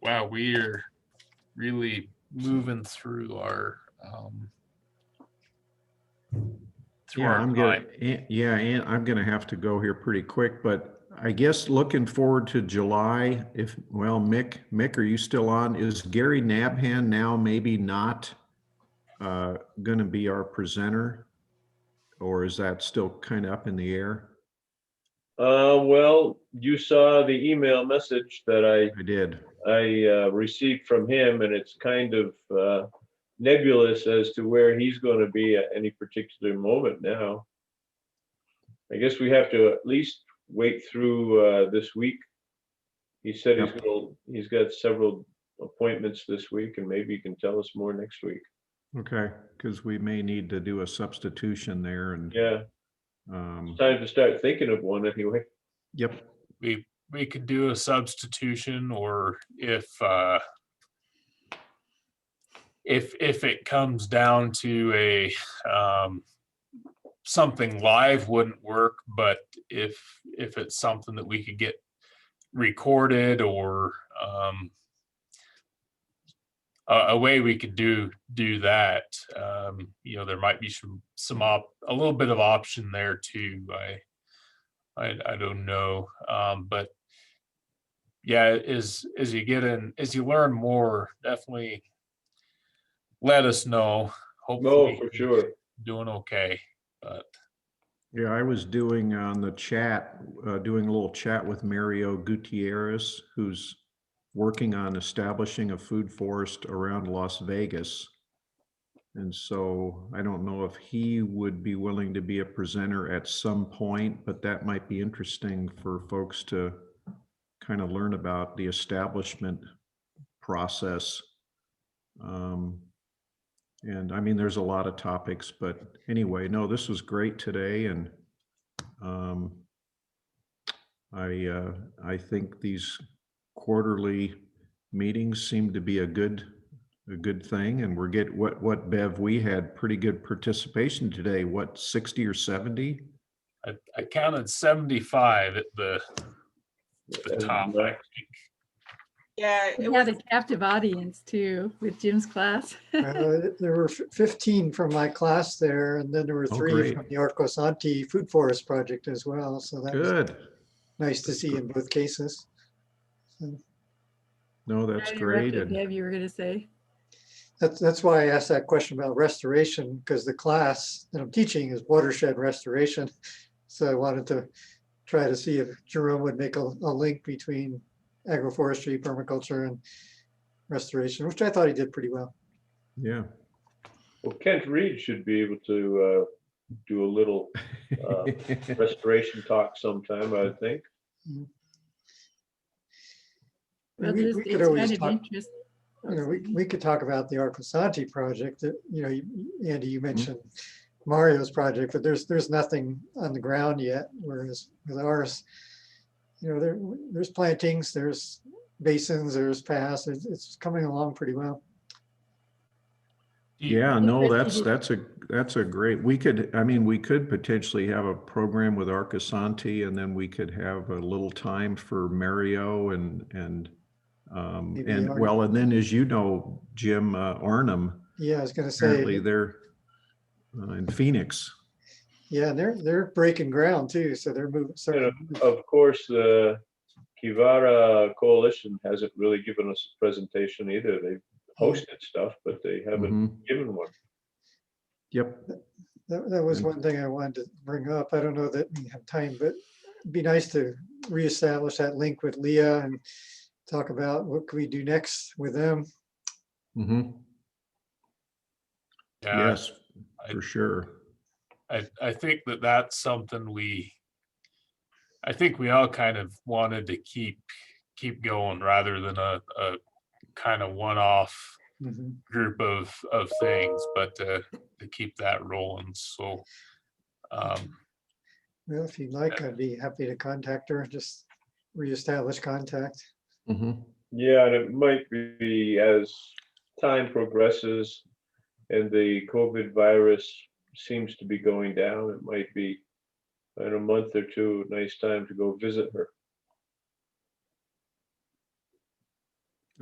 wow, we are really moving through our time. And I'm gonna have to go here pretty quick, but I guess looking forward to July, Mick, are you still on? Is Gary Nabhan now maybe not gonna be our presenter? Or is that still kind of up in the air? Well, you saw the email message that I did. I received from him, and it's kind of nebulous as to where he's going to be at any particular moment now. I guess we have to at least wait through this week. He said he's got several appointments this week, and maybe he can tell us more next week. Okay, because we may need to do a substitution there, and Yeah, it's time to start thinking of one anyway. Yep. We could do a substitution, or if it comes down to a something live wouldn't work, but if it's something that we could get recorded, or a way we could do that, there might be a little bit of option there too. I don't know, but yeah, as you learn more, definitely let us know. Hopefully, for sure, doing okay. But yeah, I was doing on the chat, doing a little chat with Mario Gutierrez, who's working on establishing a food forest around Las Vegas. And so I don't know if he would be willing to be a presenter at some point, but that might be interesting for folks to kind of learn about the establishment process. And I mean, there's a lot of topics, but anyway, no, this was great today. And I think these quarterly meetings seem to be a good thing, and we're what Bev, we had pretty good participation today. What, 60 or 70? I counted 75 at the top. I think. Yeah, We had a captive audience too with Jim's class. There were 15 from my class there, and then there were 3 great. from the Arcosanti Food Forest Project as well. So that was Good. nice to see in both cases. So No, that's great. Deb, you were going to say. that's why I asked that question about restoration, because the class that I'm teaching is watershed restoration. So I wanted to try to see if Jerome would make a link between agroforestry, permaculture, and restoration, which I thought he did pretty well. Yeah. Well, Kent Reed should be able to do a little restoration talk sometime, I think. Well, We it's could always kind of talk, interesting. we could talk about the Arcosanti project. Andy, you mentioned Mario's project, but there's nothing on the ground yet. Whereas with ours, there's plantings, there's basins, there's paths. It's coming along pretty well. Yeah, no, that's a great, we could potentially have a program with Arcosanti, and then we could have a little time for Mario and then, as you know, Jim, Arnhem. Yeah, I was going to say. Apparently they're in Phoenix. Yeah, they're breaking ground too, so they're moving. Of course, the Kivara Coalition hasn't really given us a presentation either. They've hosted stuff, but they haven't given one. Yep. That was one thing I wanted to bring up. I don't know that we have time, but it'd be nice to reestablish that link with Leah and talk about what can we do next with them. Mm-hmm. Yeah, yes, for sure. I think that's something we all kind of wanted to keep going, rather than a kind of one-off group of things, but to keep that rolling. So well, if you'd like, I'd be happy to contact her, just reestablish contact. Yeah, and it might be as time progresses and the COVID virus seems to be going down, it might be in a month or two, a nice time to go visit her.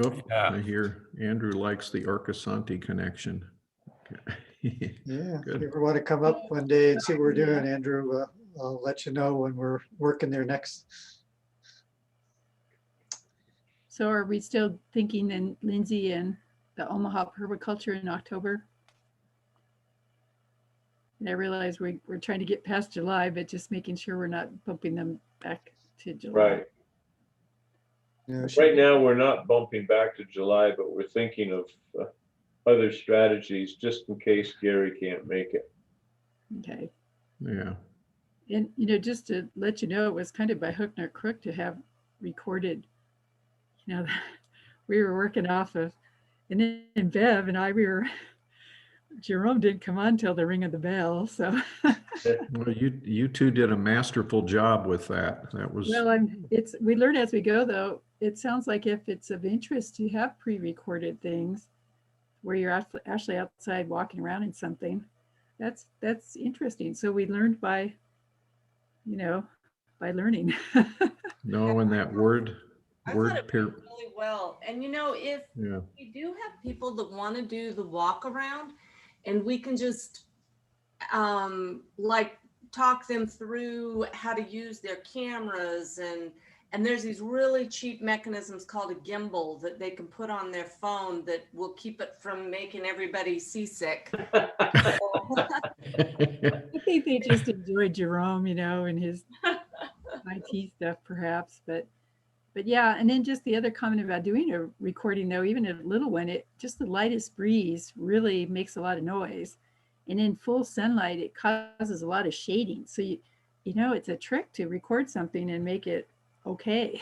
Oh, Yeah. I hear Andrew likes the Arcasanti connection. Okay. Yeah, if Good. you ever want to come up one day and see what we're doing, Andrew, I'll let you know when we're working there next. So are we still thinking then Lindsay and the Omaha permaculture in October? And I realize we're trying to get past July, but just making sure we're not bumping them back to July. Right. Yeah, Right now, we're not bumping back to July, but we're thinking of other strategies just in case Gary can't make it. Okay. Yeah. And, just to let you know, it was kind of by hook nor crook to have recorded, we were working off of, and then Bev and I, Jerome didn't come on till the ring of the bell. So, Well, you two did a masterful job with that. That was, well, we learn as we go, though. It sounds like if it's of interest to have pre-recorded things where you're actually outside walking around in something, that's interesting. So we learned by learning. no, and that word I thought it peer. went really well. And if Yeah. we do have people that want to do the walk around, and we can just like talk them through how to use their cameras, and there's these really cheap mechanisms called a gimbal that they can put on their phone that will keep it from making everybody seasick. I think they just enjoy Jerome, and his IT stuff perhaps, but yeah. And then just the other comment about doing a recording though, even a little one, just the lightest breeze really makes a lot of noise. And in full sunlight, it causes a lot of shading. So it's a trick to record something and make it okay.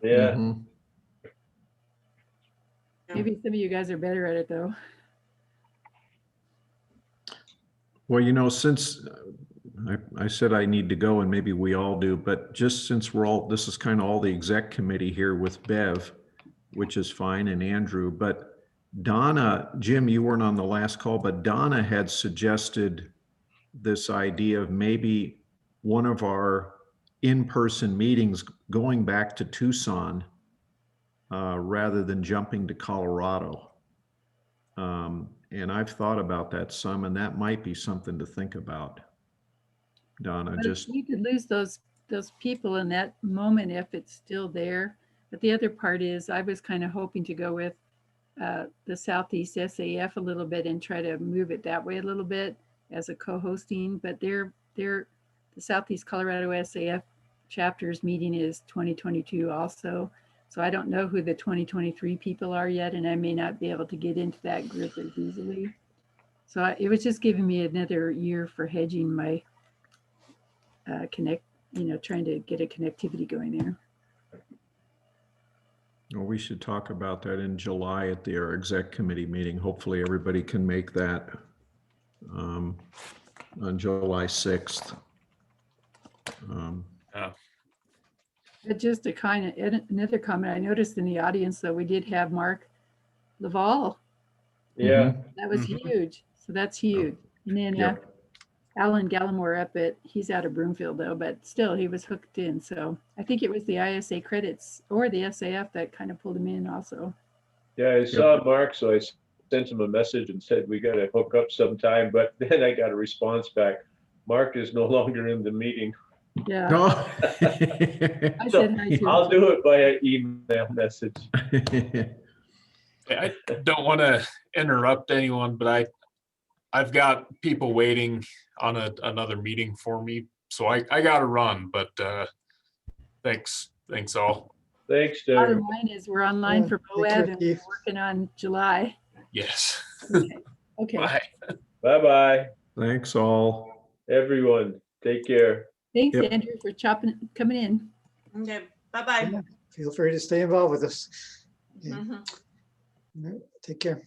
Yeah. Mhm. Maybe some of you guys are better at it though. Well, since I said I need to go and maybe we all do, but just since this is kind of all the exec committee here with Bev, which is fine, and Andrew, but Donna, Jim, you weren't on the last call, but Donna had suggested this idea of maybe one of our in-person meetings going back to Tucson rather than jumping to Colorado. And I've thought about that some, and that might be something to think about. Donna, just you could lose those people in that moment if it's still there. But the other part is I was kind of hoping to go with the Southeast SAF a little bit and try to move it that way a little bit as a co-hosting. But the Southeast Colorado SAF chapters meeting is 2022 also. So I don't know who the 2023 people are yet, and I may not be able to get into that group as easily. So it was just giving me another year for hedging my trying to get a connectivity going there. well, we should talk about that in July at our exec committee meeting. Hopefully everybody can make that on July 6th. But just another comment, I noticed in the audience though, we did have Mark Laval. Yeah. That was huge. So that's huge. And then Alan Gallimore he's out of Broomfield though, but still he was hooked in. So I think it was the ISA credits or the SAF that kind of pulled him in also. Yeah, I saw Mark, so I sent him a message and said, we got to hook up sometime. But then I got a response back. Mark is no longer in the meeting. Yeah. Oh. I So said hi to him. I'll do it by an email message. I don't want to interrupt anyone, but I've got people waiting on another meeting for me, so I got to run. But thanks all. Thanks, Derek. Bottom line is we're online Yeah, for take care, Moab and we're Keith. working on July. Yes. Okay. Bye. Bye-bye, Thanks all. everyone. Take care. Thanks, Yep. Andrew, for coming in. Okay, bye-bye. Yeah, feel free to stay involved with us. Yeah. Mhm. All right, take care.